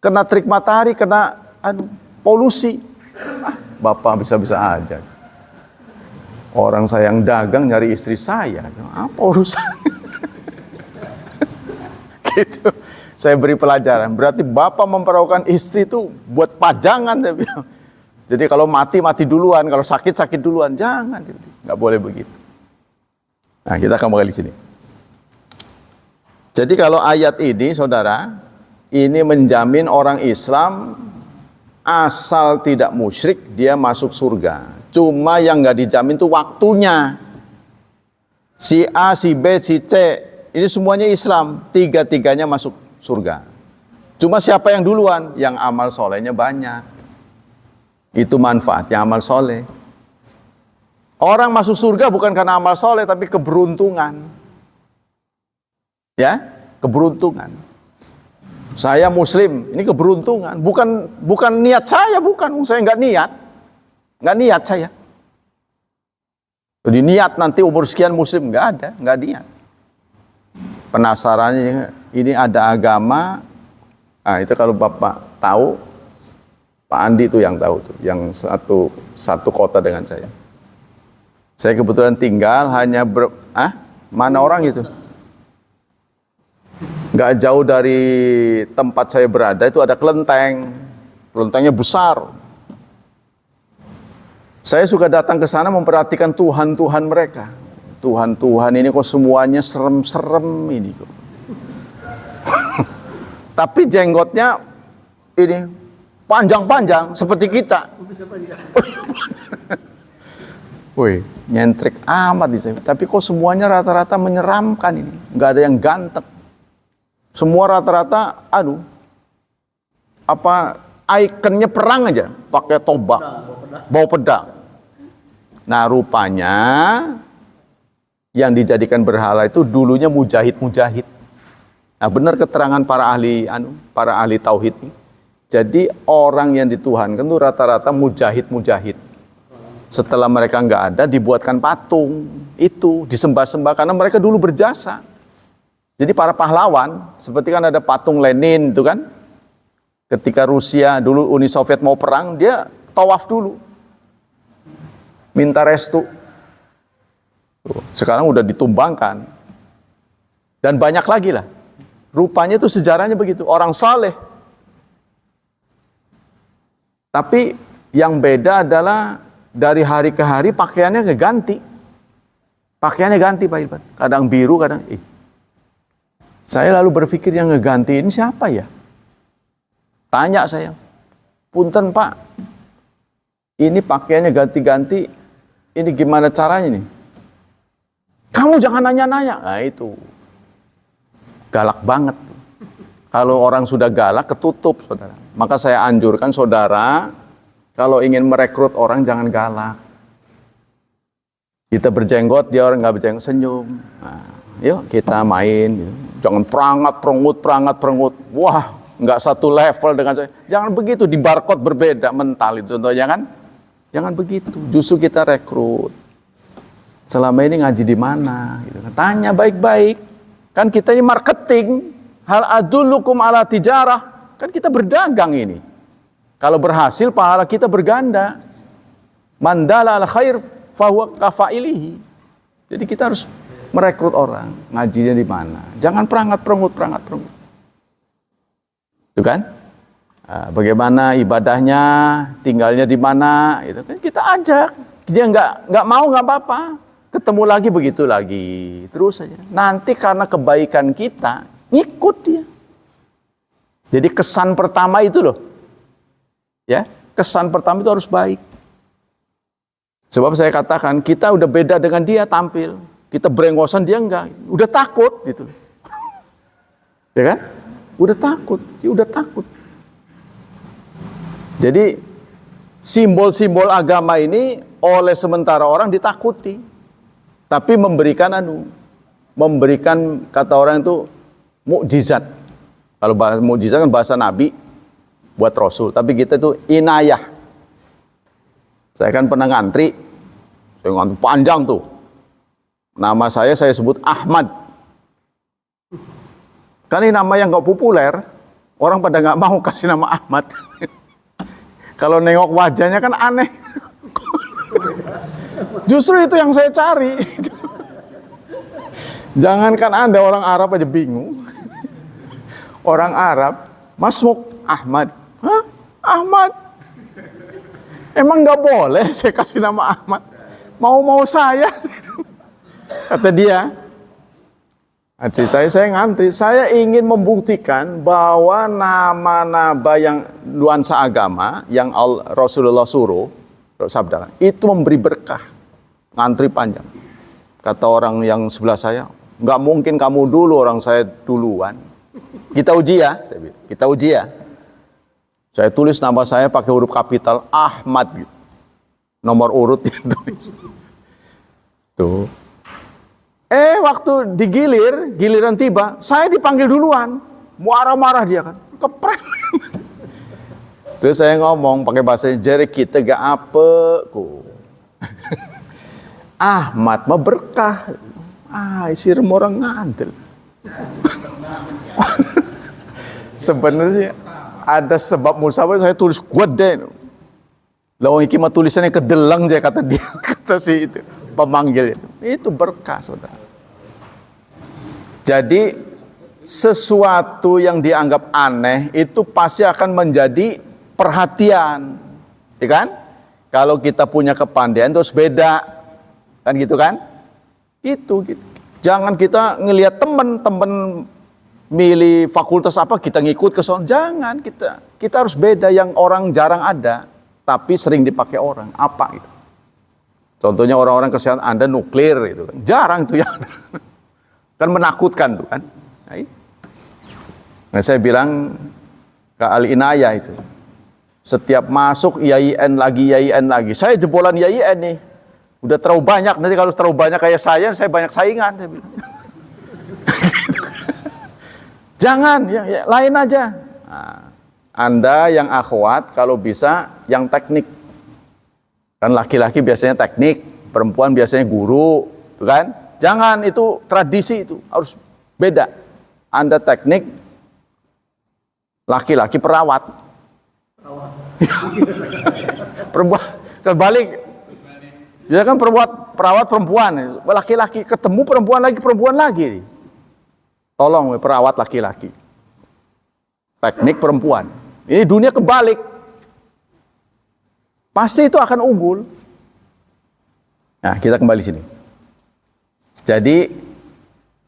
Kena terik matahari, kena polusi. Bapak bisa-bisa aja. Orang saya yang dagang nyari istri saya. Apa urusan? Gitu. Saya beri pelajaran. Berarti Bapak memperlakukan istri itu buat pajangan, saya bilang. Jadi kalau mati duluan, kalau sakit duluan, jangan, nggak boleh begitu. Nah, kita akan kembali di sini. Jadi kalau ayat ini, saudara, ini menjamin orang Islam asal tidak musyrik dia masuk surga. Cuma yang nggak dijamin itu waktunya. Si A, si B, si C, ini semuanya Islam, tiga-tiganya masuk surga. Cuma siapa yang duluan? Yang amal solehnya banyak. Itu manfaatnya amal soleh. Orang masuk surga bukan karena amal soleh, tapi keberuntungan. Ya, keberuntungan. Saya Muslim, ini keberuntungan. Bukan niat saya, bukan. Saya nggak niat. nggak niat saya. Jadi niat nanti umur sekian muslim, nggak ada, nggak niat. Penasarannya ini ada agama, nah itu kalau Bapak tahu, Pak Andi itu yang tahu tuh, yang satu kota dengan saya. Saya kebetulan tinggal hanya mana orang itu? Nggak jauh dari tempat saya berada itu ada kelenteng, kelentengnya besar. Saya suka datang ke sana memperhatikan Tuhan mereka. Tuhan ini kok semuanya serem-serem ini kok. Tapi jenggotnya ini panjang-panjang seperti kita. Wih, nyentrik amat ini. Tapi kok semuanya rata-rata menyeramkan ini. Nggak ada yang ganteng. Semua rata-rata, ikonnya perang aja, pakai tombak, bawa pedang. Nah, rupanya yang dijadikan berhala itu dulunya mujahid-mujahid. Nah, benar keterangan para ahli tauhid ini. Jadi orang yang dituhankan itu rata-rata mujahid-mujahid. Setelah mereka nggak ada, dibuatkan patung itu disembah-sembah karena mereka dulu berjasa. Jadi para pahlawan, seperti kan ada patung Lenin itu kan, ketika Rusia dulu Uni Soviet mau perang, dia tawaf dulu, minta restu. Sekarang udah ditumbangkan, dan banyak lagi lah. Rupanya itu sejarahnya begitu, orang saleh. Tapi yang beda adalah dari hari ke hari pakaiannya ganti. Pakaiannya ganti Pak Irfan. Kadang biru, kadang Saya lalu berpikir yang ngegantiin siapa ya? Tanya saya. Punten Pak, ini pakaiannya ganti-ganti, ini gimana caranya nih? Kamu jangan nanya-nanya. Nah itu, galak banget. Kalau orang sudah galak, ketutup saudara. Maka saya anjurkan saudara, kalau ingin merekrut orang jangan galak. Kita berjenggot, dia orang nggak berjenggot, senyum. Nah, yuk kita main. Gitu. Jangan perangat-perengut. Wah, nggak satu level dengan saya. Jangan begitu, di barcode berbeda mental itu contohnya kan. Jangan begitu, justru kita rekrut. Selama ini ngaji di mana? Gitu. Tanya baik-baik. Kan kita ini marketing. Hal adullukum ala tijarah. Kan kita berdagang ini. Kalau berhasil, pahala kita berganda. Mandala al khair fahuwa kafailihi. Jadi kita harus merekrut orang, ngajinya di mana. Jangan perangat-perengut. Itu kan? Nah, bagaimana ibadahnya, tinggalnya di mana, itu kan kita ajak. Dia nggak mau nggak apa-apa. Ketemu lagi begitu lagi, terus saja. Nanti karena kebaikan kita, ngikut dia. Jadi kesan pertama itu loh, ya kesan pertama itu harus baik. Sebab saya katakan kita udah beda dengan dia tampil. Kita berengosan, dia enggak. Udah takut gitu. Ya kan? Udah takut. Dia udah takut. Jadi simbol-simbol agama ini oleh sementara orang ditakuti. Tapi memberikan memberikan kata orang itu mukjizat. Kalau mukjizat kan bahasa Nabi buat Rasul. Tapi kita itu inayah. Saya kan pernah ngantri. Saya ngantri panjang tuh. Nama saya sebut Ahmad. Kan ini nama yang gak populer. Orang pada gak mau kasih nama Ahmad. Kalau nengok wajahnya kan aneh. Justru itu yang saya cari. Jangankan Anda orang Arab aja bingung. Orang Arab, Masmuk Ahmad. Hah? Ahmad? Emang gak boleh saya kasih nama Ahmad? Mau-mau saya. Kata dia, ceritanya saya ngantri, saya ingin membuktikan bahwa nama-nama yang nuansa agama yang Rasulullah suruh, sabda, itu memberi berkah. Ngantri panjang. Kata orang yang sebelah saya, nggak mungkin kamu dulu, orang saya duluan. Kita uji ya, saya bilang. Kita uji ya. Saya tulis nama saya pakai huruf kapital Ahmad. Nomor urut yang tulis. Tuh. Waktu giliran tiba, saya dipanggil duluan. Marah-marah dia kan. Kepret. Terus saya ngomong pakai bahasa jari kita gak apa ku. Ahmad mah berkah. Isir orang ngandel. Sebenarnya ada sebab musabah saya tulis kuat deh. Lawan iki mah tulisannya kedelang aja kata dia, kata si itu pemanggil itu. Itu berkah, saudara. Jadi sesuatu yang dianggap aneh itu pasti akan menjadi perhatian, ya kan? Kalau kita punya kepandaian terus beda, kan gitu kan? Itu gitu. Jangan kita ngelihat temen milih fakultas apa kita ngikut ke sana. Jangan, kita harus beda yang orang jarang ada, tapi sering dipakai orang. Apa gitu? Contohnya orang-orang kesehatan Anda nuklir gitu kan. Jarang itu yang kan menakutkan tuh kan. Nah, saya bilang ke Al-Inayah itu. Setiap masuk YIN lagi. Saya jebolan YIN nih. Udah terlalu banyak, nanti kalau terlalu banyak kayak saya banyak saingan. Saya bilang. Jangan, ya, lain aja. Nah, Anda yang akhwat kalau bisa yang teknik. Kan laki-laki biasanya teknik, perempuan biasanya guru, kan? Jangan, itu tradisi itu, harus beda. Anda teknik, laki-laki perawat. Perempuan, kebalik. Ya kan perawat perempuan, laki-laki ketemu perempuan lagi. Tolong perawat laki-laki. Teknik perempuan. Ini dunia kebalik. Pasti itu akan unggul. Nah, kita kembali sini. Jadi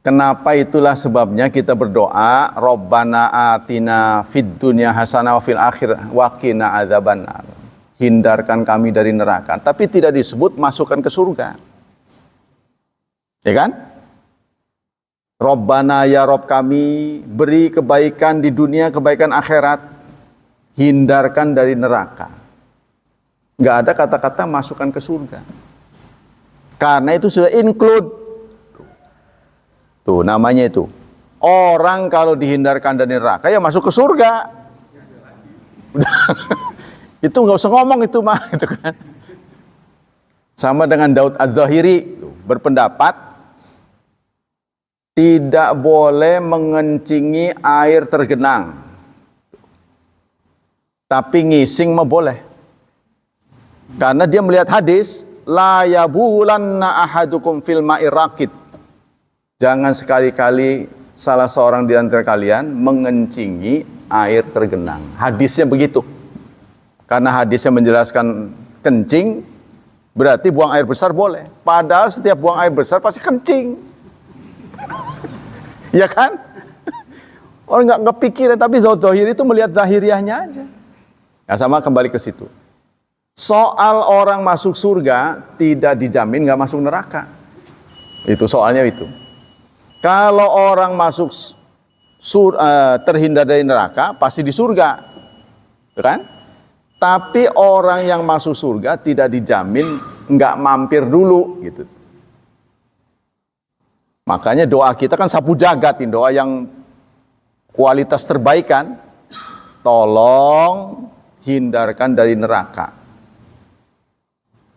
kenapa itulah sebabnya kita berdoa, Rabbana atina fid dunya hasanah wa fil akhirati wa qina adzabannar. Hindarkan kami dari neraka, tapi tidak disebut masukkan ke surga. Ya kan? Rabbana ya Rabb kami, beri kebaikan di dunia, kebaikan akhirat, hindarkan dari neraka. Nggak ada kata-kata masukkan ke surga. Karena itu sudah include. Tuh namanya itu. Orang kalau dihindarkan dari neraka ya masuk ke surga. Itu nggak usah ngomong itu mah, gitu kan. Sama dengan Daud Az-Zahiri berpendapat tidak boleh mengencingi air tergenang, tapi ngising mah boleh. Karena dia melihat hadis, la yabulanna ahadukum fil ma'i raqid. Jangan sekali-kali salah seorang di antara kalian mengencingi air tergenang. Hadisnya begitu. Karena hadisnya menjelaskan kencing, berarti buang air besar boleh. Padahal setiap buang air besar pasti kencing. Ya kan? Orang nggak kepikiran, tapi Zahiri itu melihat zahiriahnya aja. Nah, sama kembali ke situ. Soal orang masuk surga tidak dijamin nggak masuk neraka. Itu soalnya itu. Kalau orang masuk terhindar dari neraka, pasti di surga. Kan? Tapi orang yang masuk surga tidak dijamin nggak mampir dulu gitu. Makanya doa kita kan sapu jagat, doa yang kualitas terbaik kan. Tolong hindarkan dari neraka.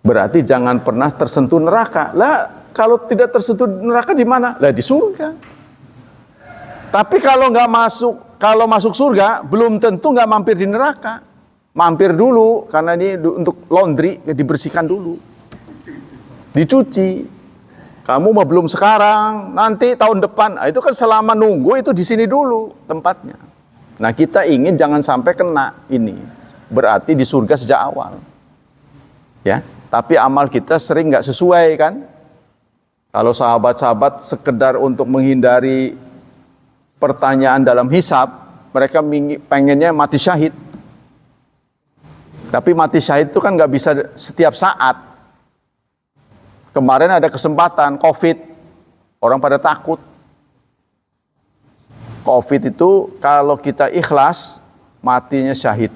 Berarti jangan pernah tersentuh neraka. Lah kalau tidak tersentuh neraka di mana? Lah di surga. Tapi kalau masuk surga belum tentu nggak mampir di neraka. Mampir dulu, karena ini untuk laundry, dibersihkan dulu. Dicuci. Kamu mah belum sekarang, nanti tahun depan. Nah, itu kan selama nunggu itu di sini dulu tempatnya. Nah, kita ingin jangan sampai kena ini. Berarti di surga sejak awal. Ya, tapi amal kita sering nggak sesuai kan? Kalau sahabat-sahabat sekedar untuk menghindari pertanyaan dalam hisab, mereka pengennya mati syahid. Tapi mati syahid itu kan nggak bisa setiap saat. Kemarin ada kesempatan COVID, orang pada takut. COVID itu kalau kita ikhlas, matinya syahid.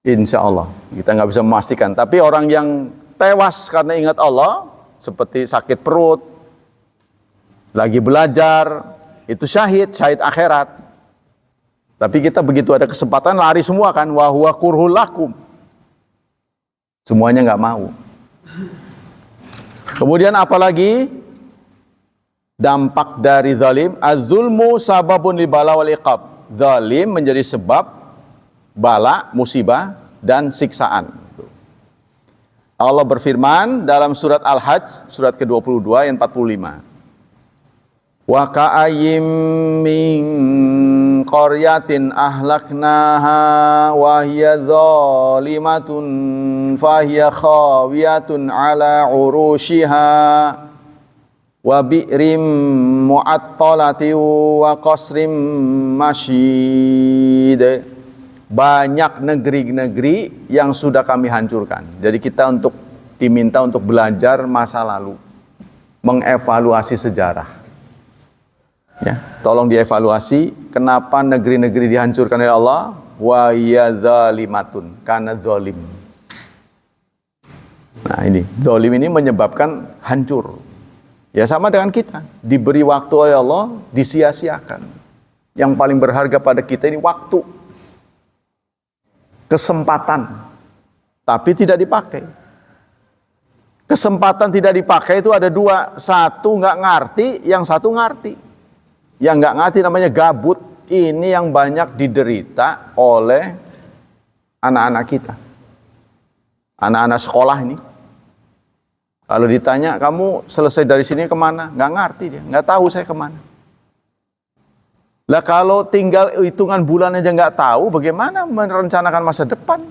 Insya Allah, kita nggak bisa memastikan. Tapi orang yang tewas karena ingat Allah, seperti sakit perut, lagi belajar, itu syahid akhirat. Tapi kita begitu ada kesempatan lari semua kan, wa huwa kurhul lakum. Semuanya nggak mau. Kemudian apalagi dampak dari zalim? Az-zulmu sababun lil bala wal iqab. Zalim menjadi sebab bala, musibah dan siksaan. Allah berfirman dalam surat Al-Hajj, surat ke-22 ayat 45. Wa ka'ayyim min qaryatin ahlaknaha wa hiya zalimatun fahiya khawiyatun ala urushiha wa bi'rim mu'attalati wa qasrim masyid. Banyak negeri-negeri yang sudah kami hancurkan. Jadi kita diminta untuk belajar masa lalu, mengevaluasi sejarah. Ya, tolong dievaluasi kenapa negeri-negeri dihancurkan oleh Allah. Wa ya zalimatun, karena zalim. Nah ini, zalim ini menyebabkan hancur. Ya sama dengan kita, diberi waktu oleh Allah, disia-siakan. Yang paling berharga pada kita ini waktu, kesempatan, tapi tidak dipakai. Kesempatan tidak dipakai itu ada dua, satu nggak ngerti, yang satu ngerti. Yang nggak ngerti namanya gabut. Ini yang banyak diderita oleh anak-anak kita, anak-anak sekolah ini. Kalau ditanya, kamu selesai dari sini kemana? Nggak ngerti dia, nggak tahu saya kemana. Lah kalau tinggal hitungan bulan aja nggak tahu, bagaimana merencanakan masa depan?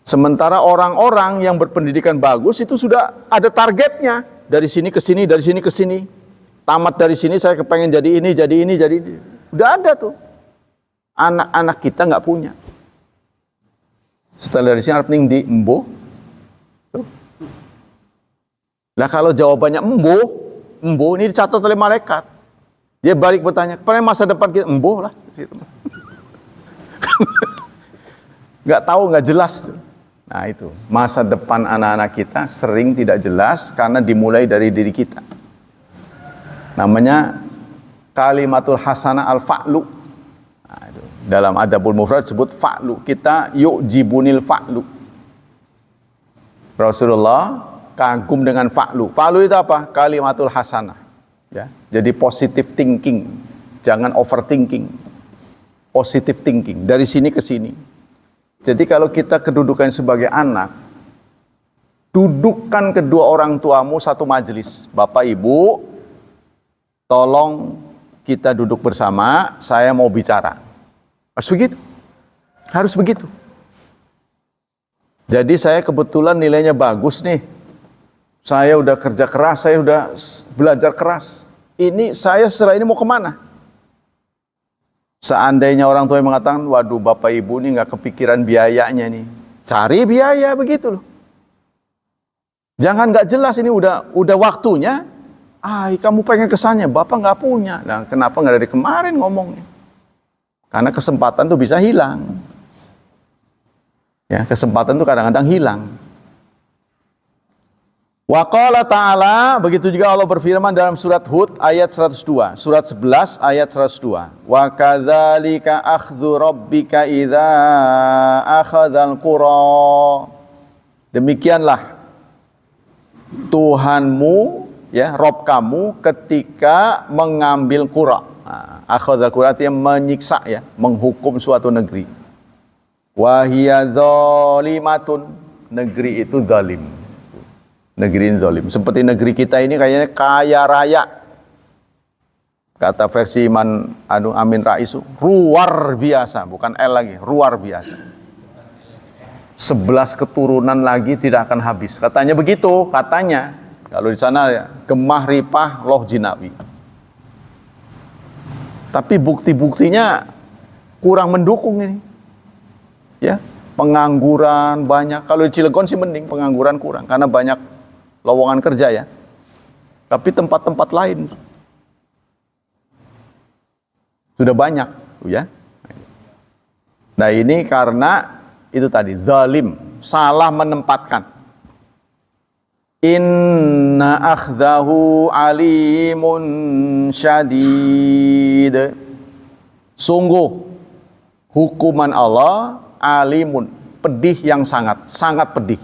Sementara orang-orang yang berpendidikan bagus itu sudah ada targetnya. Dari sini ke sini, dari sini ke sini. Tamat dari sini saya kepengen jadi ini, jadi ini, jadi ini. Udah ada tuh. Anak-anak kita nggak punya. Setelah dari sini harap ning di embo. Nah kalau jawabannya embo ini dicatat oleh malaikat. Dia balik bertanya, kepada masa depan kita embo lah. Nggak tahu, nggak jelas. Nah itu, masa depan anak-anak kita sering tidak jelas karena dimulai dari diri kita. Namanya kalimatul hasanah al-fa'lu. Nah, itu. Dalam adabul mufrad disebut fa'lu. Kita yu'jibunil fa'lu. Rasulullah kagum dengan fa'lu. Fa'lu itu apa? Kalimatul hasanah. Ya. Jadi positive thinking. Jangan overthinking. Positive thinking. Dari sini ke sini. Jadi kalau kita kedudukan sebagai anak, dudukkan kedua orang tuamu satu majelis. Bapak, Ibu, tolong kita duduk bersama, saya mau bicara. Harus begitu. Harus begitu. Jadi saya kebetulan nilainya bagus nih. Saya udah kerja keras, saya udah belajar keras. Ini saya setelah ini mau kemana? Seandainya orang tua yang mengatakan, waduh Bapak Ibu ini nggak kepikiran biayanya nih. Cari biaya begitu loh. Jangan nggak jelas ini udah waktunya. Kamu pengen kesannya, Bapak nggak punya. Nah, kenapa nggak dari kemarin ngomongnya? Karena kesempatan tuh bisa hilang. Ya, kesempatan tuh kadang-kadang hilang. Wa qala ta'ala, begitu juga Allah berfirman dalam surat Hud ayat 102, surat 11 ayat 102. Wa kadzalika akhdhu rabbika idza akhadzal qura. Demikianlah Tuhanmu, ya, Rob kamu ketika mengambil qura. Akhadzal qura artinya menyiksa, ya, menghukum suatu negeri. Wa hiya zalimatun, negeri itu zalim. Negeri ini zalim. Seperti negeri kita ini kayaknya kaya raya. Kata versi Amin Rais, luar biasa, bukan L lagi, luar biasa. 11 keturunan lagi tidak akan habis. Katanya begitu, katanya. Kalau di sana ya, gemah ripah loh jinawi. Tapi bukti-buktinya kurang mendukung ini. Ya, pengangguran banyak. Kalau di Cilegon sih mending, pengangguran kurang karena banyak lowongan kerja, ya. Tapi tempat-tempat lain sudah banyak, ya. Nah ini karena itu tadi zalim, salah menempatkan. Inna akhdahu alimun syadid. Sungguh hukuman Allah alimun, pedih yang sangat pedih.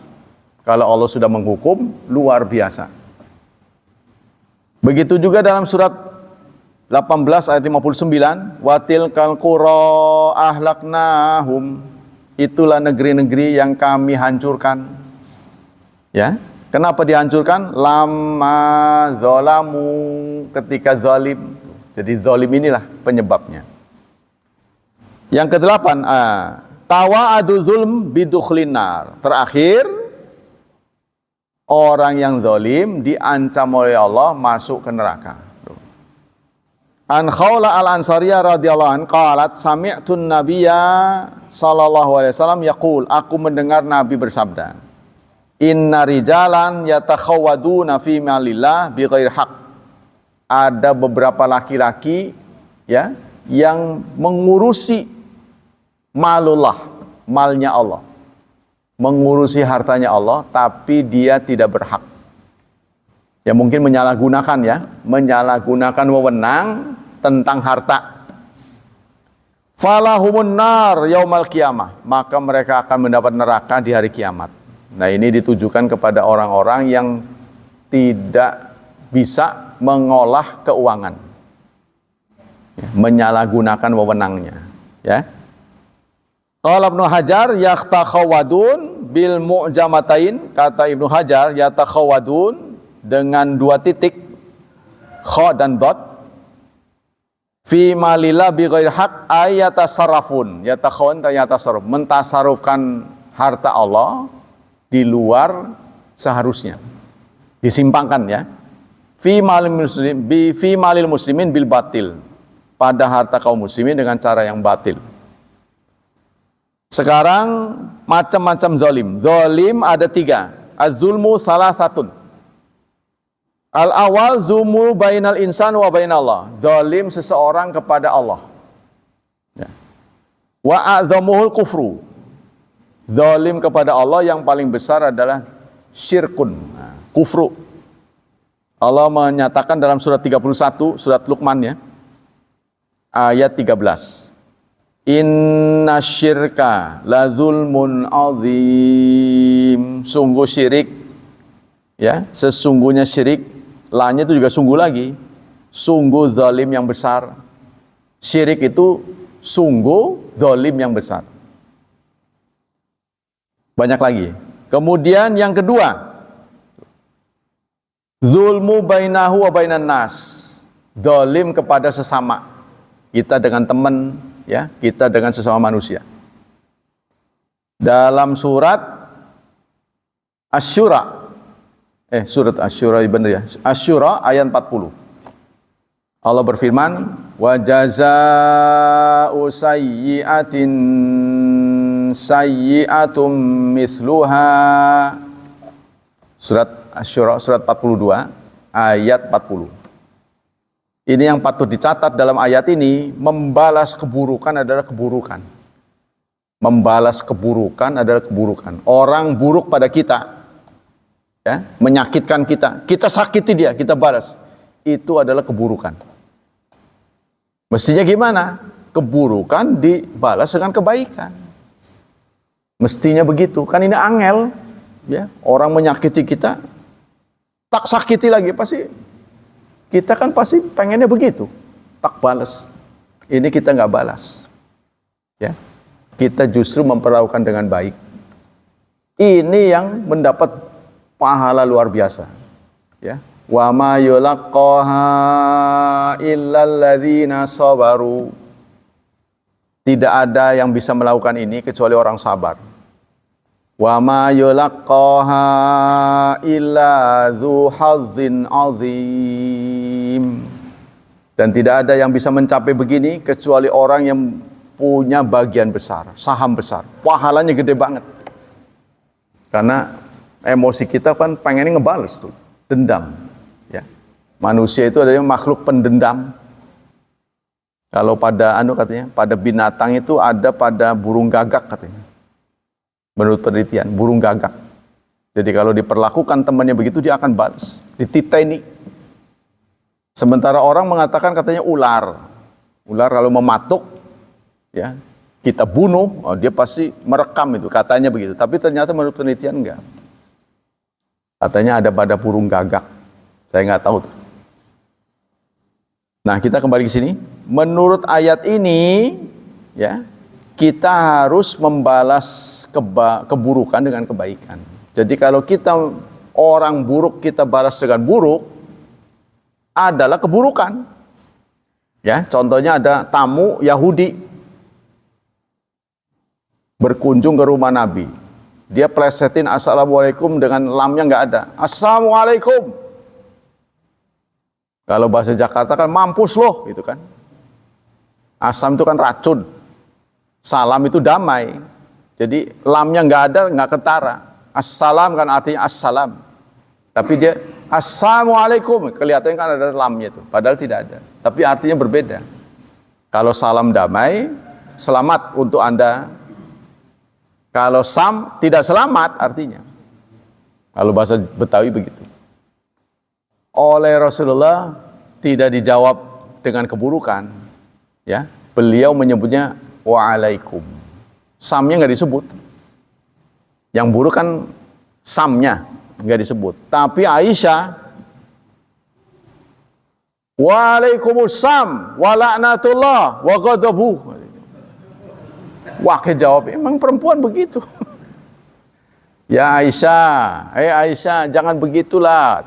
Kalau Allah sudah menghukum, luar biasa. Begitu juga dalam surat 18 ayat 59, watil kal qura ahlaknahum, itulah negeri-negeri yang kami hancurkan. Ya, kenapa dihancurkan? Lama zalamu, ketika zalim. Jadi zalim inilah penyebabnya. Yang kedelapan, tawa'adu zulm bidukhlin nar. Terakhir, orang yang zalim diancam oleh Allah masuk ke neraka. An Khawla al-Ansariyah radhiyallahu anha qalat sami'tun nabiyya sallallahu alaihi wasallam yaqul, aku mendengar Nabi bersabda, inna rijalan yatakhawaduna fi malillah bighairi haq. Ada beberapa laki-laki ya yang mengurusi malullah, malnya Allah, mengurusi hartanya Allah, tapi dia tidak berhak. Ya mungkin menyalahgunakan wewenang tentang harta. Falahumun nar yaumal qiyamah, maka mereka akan mendapat neraka di hari kiamat. Nah, ini ditujukan kepada orang-orang yang tidak bisa mengolah keuangan, ya, menyalahgunakan wewenangnya. Ya. Qala Ibnu Hajar yatakhawadun bil mu'jamatain, kata Ibnu Hajar yatakhawadun dengan 2 titik, kha dan dot, fi malillah bi ghairi haq ayatasarrafun, yatasarruf, mentasarufkan harta Allah di luar seharusnya, disimpangkan ya. Fi malil muslimin bil batil, pada harta kaum muslimin dengan cara yang batil. Sekarang macam-macam zalim. Zalim ada 3. Az-zulmu salasatun. Al-awal zulmu bainal insan wa bainallah. Zalim seseorang kepada Allah. Ya. Wa a'zamuhul kufru. Zalim kepada Allah yang paling besar adalah syirkun, kufru. Allah menyatakan dalam surat 31, surat Luqman ya, ayat 13. Inna syirka la zulmun azim. Sungguh syirik, ya, sesungguhnya syirik, lanya itu juga sungguh lagi, sungguh zalim yang besar. Syirik itu sungguh zalim yang besar. Banyak lagi. Kemudian yang kedua, zulmu bainahu wa bainan nas. Zalim kepada sesama. Kita dengan teman, ya, kita dengan sesama manusia. Dalam surat Asy-Syura, surat Asy-Syura benar ya. Asy-Syura ayat 40. Allah berfirman, wa jazaa'u sayyi'atin sayyi'atum mithluha. Surat Asy-Syura surat 42 ayat 40. Ini yang patut dicatat dalam ayat ini, membalas keburukan adalah keburukan. Membalas keburukan adalah keburukan. Orang buruk pada kita, ya, menyakitkan kita, kita sakiti dia, kita balas. Itu adalah keburukan. Mestinya gimana? Keburukan dibalas dengan kebaikan. Mestinya begitu. Kan ini angel, ya. Orang menyakiti kita, tak sakiti lagi, pasti kita kan pasti pengennya begitu, tak balas. Ini kita nggak balas, ya. Kita justru memperlakukan dengan baik. Ini yang mendapat pahala luar biasa, ya. Wa ma yulaqqaha illal ladzina sabaru. Tidak ada yang bisa melakukan ini kecuali orang sabar. Wa ma yulaqqaha illa dzu hazzin azim. Dan tidak ada yang bisa mencapai begini kecuali orang yang punya bagian besar, saham besar. Pahalanya gede banget. Karena emosi kita kan pengennya ngebales tuh, dendam, ya. Manusia itu adalah makhluk pendendam. Kalau pada katanya, pada binatang itu ada pada burung gagak katanya. Menurut penelitian, burung gagak. Jadi kalau diperlakukan temannya begitu, dia akan balas, dititeni. Sementara orang mengatakan katanya ular. Ular kalau mematuk, ya, kita bunuh, oh, dia pasti merekam itu, katanya begitu. Tapi ternyata menurut penelitian enggak. Katanya ada pada burung gagak. Saya nggak tahu tuh. Nah, kita kembali ke sini. Menurut ayat ini, ya, kita harus membalas keburukan dengan kebaikan. Jadi kalau kita orang buruk kita balas dengan buruk, adalah keburukan. Ya, contohnya ada tamu Yahudi berkunjung ke rumah Nabi. Dia plesetin assalamualaikum dengan lamnya nggak ada. Assalamualaikum. Kalau bahasa Jakarta kan mampus loh, gitu kan. Asam itu kan racun. Salam itu damai. Jadi lamnya nggak ada, nggak ketara. Assalam kan artinya assalam. Tapi dia assalamualaikum, kelihatannya kan ada lamnya itu. Padahal tidak ada. Tapi artinya berbeda. Kalau salam damai, selamat untuk Anda. Kalau sam, tidak selamat artinya. Kalau bahasa Betawi begitu. Oleh Rasulullah tidak dijawab dengan keburukan. Ya, beliau menyebutnya wa'alaikum. Samnya nggak disebut. Yang buruk kan samnya nggak disebut. Tapi Aisyah, wa'alaikumussalam wa la'natullah wa ghadabuh. Wakil jawab, emang perempuan begitu. Ya Aisyah, Aisyah jangan begitulah.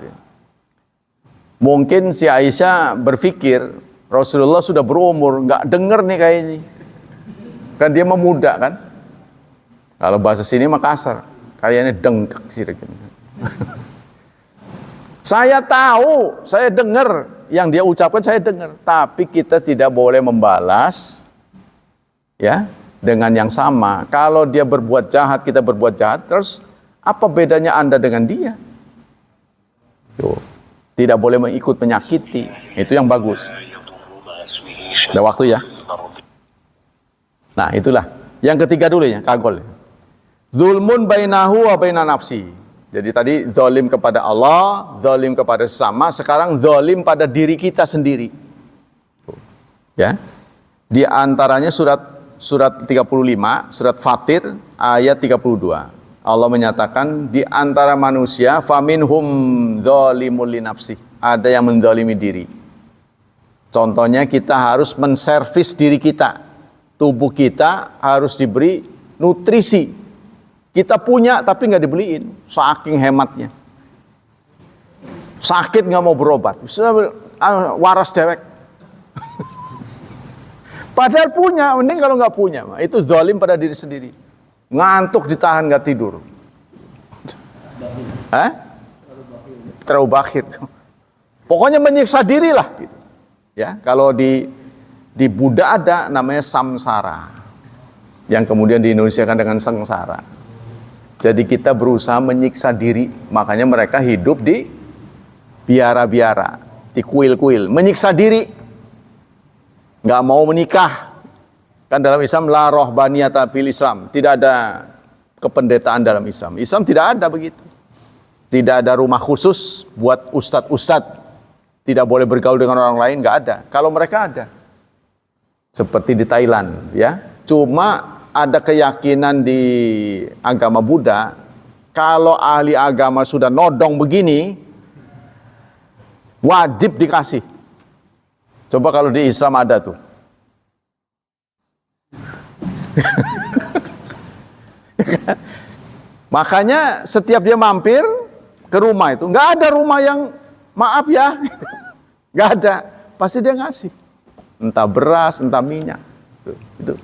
Mungkin si Aisyah berpikir Rasulullah sudah berumur, nggak denger nih kayak ini. Kan dia memuda kan. Kalau bahasa sini Makassar, kayaknya dengkak sih. Saya tahu, saya dengar yang dia ucapkan, saya dengar. Tapi kita tidak boleh membalas, ya, dengan yang sama. Kalau dia berbuat jahat, kita berbuat jahat, terus apa bedanya Anda dengan dia? Tuh. Tidak boleh mengikut menyakiti. Itu yang bagus. Ada waktu ya. Nah itulah. Yang ketiga dulu ya, kagol. Zulmun bainahu wa baina nafsi. Jadi tadi zalim kepada Allah, zalim kepada sesama, sekarang zalim pada diri kita sendiri. Ya. Di antaranya surat 35, surat Fatir ayat 32. Allah menyatakan di antara manusia faminhum zalimul linafsi, ada yang menzalimi diri. Contohnya kita harus menservis diri kita. Tubuh kita harus diberi nutrisi. Kita punya tapi nggak dibeliin, saking hematnya. Sakit nggak mau berobat, waras dewek. Padahal punya, mending kalau nggak punya. Itu zalim pada diri sendiri. Ngantuk ditahan nggak tidur. Terlalu bakhil. Pokoknya menyiksa diri lah. Gitu. Ya, kalau di Buddha ada namanya samsara, yang kemudian diindonesiakan dengan sengsara. Jadi kita berusaha menyiksa diri, makanya mereka hidup di biara-biara, di kuil-kuil, menyiksa diri, nggak mau menikah. Kan dalam Islam la rohbaniyata fil Islam, tidak ada kependetaan dalam Islam. Islam tidak ada begitu. Tidak ada rumah khusus buat ustadz-ustadz, tidak boleh bergaul dengan orang lain, nggak ada. Kalau mereka ada, seperti di Thailand, ya. Cuma ada keyakinan di agama Buddha, kalau ahli agama sudah nodong begini, wajib dikasih. Coba kalau di Islam ada tuh. Makanya setiap dia mampir ke rumah itu, nggak ada rumah yang maaf ya, nggak ada, pasti dia ngasih, entah beras, entah minyak, itu.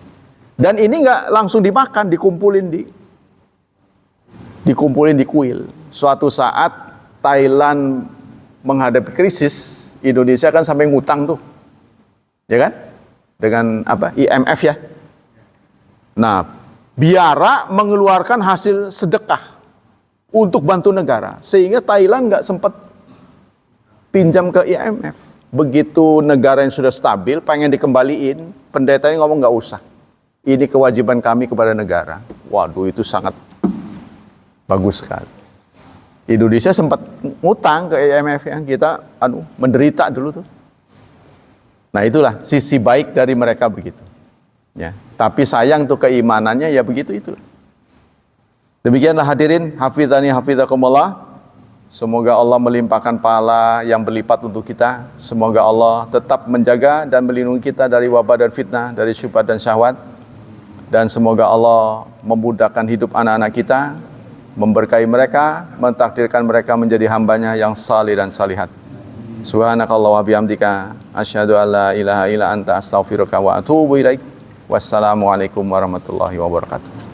Dan ini nggak langsung dimakan, dikumpulin di kuil. Suatu saat Thailand menghadapi krisis, Indonesia kan sampai ngutang tuh, ya kan, dengan apa, IMF ya. Nah, biara mengeluarkan hasil sedekah untuk bantu negara, sehingga Thailand nggak sempat pinjam ke IMF. Begitu negara yang sudah stabil, pengen dikembaliin, pendetanya ngomong nggak usah. Ini kewajiban kami kepada negara. Waduh, itu sangat bagus sekali. Indonesia sempat ngutang ke IMF, yang kita menderita dulu tuh. Nah itulah sisi baik dari mereka begitu. Ya, tapi sayang tuh keimanannya ya begitu itu. Demikianlah hadirin, hafizani hafizakumullah. Semoga Allah melimpahkan pahala yang berlipat untuk kita. Semoga Allah tetap menjaga dan melindungi kita dari wabah dan fitnah, dari syubhat dan syahwat. Dan semoga Allah memudahkan hidup anak-anak kita, memberkahi mereka, mentakdirkan mereka menjadi hambanya yang salih dan salihat. Subhanakallah wa bihamdika asyhadu an la ilaha illa anta astaghfiruka wa atubu ilaik. Wassalamualaikum warahmatullahi wabarakatuh.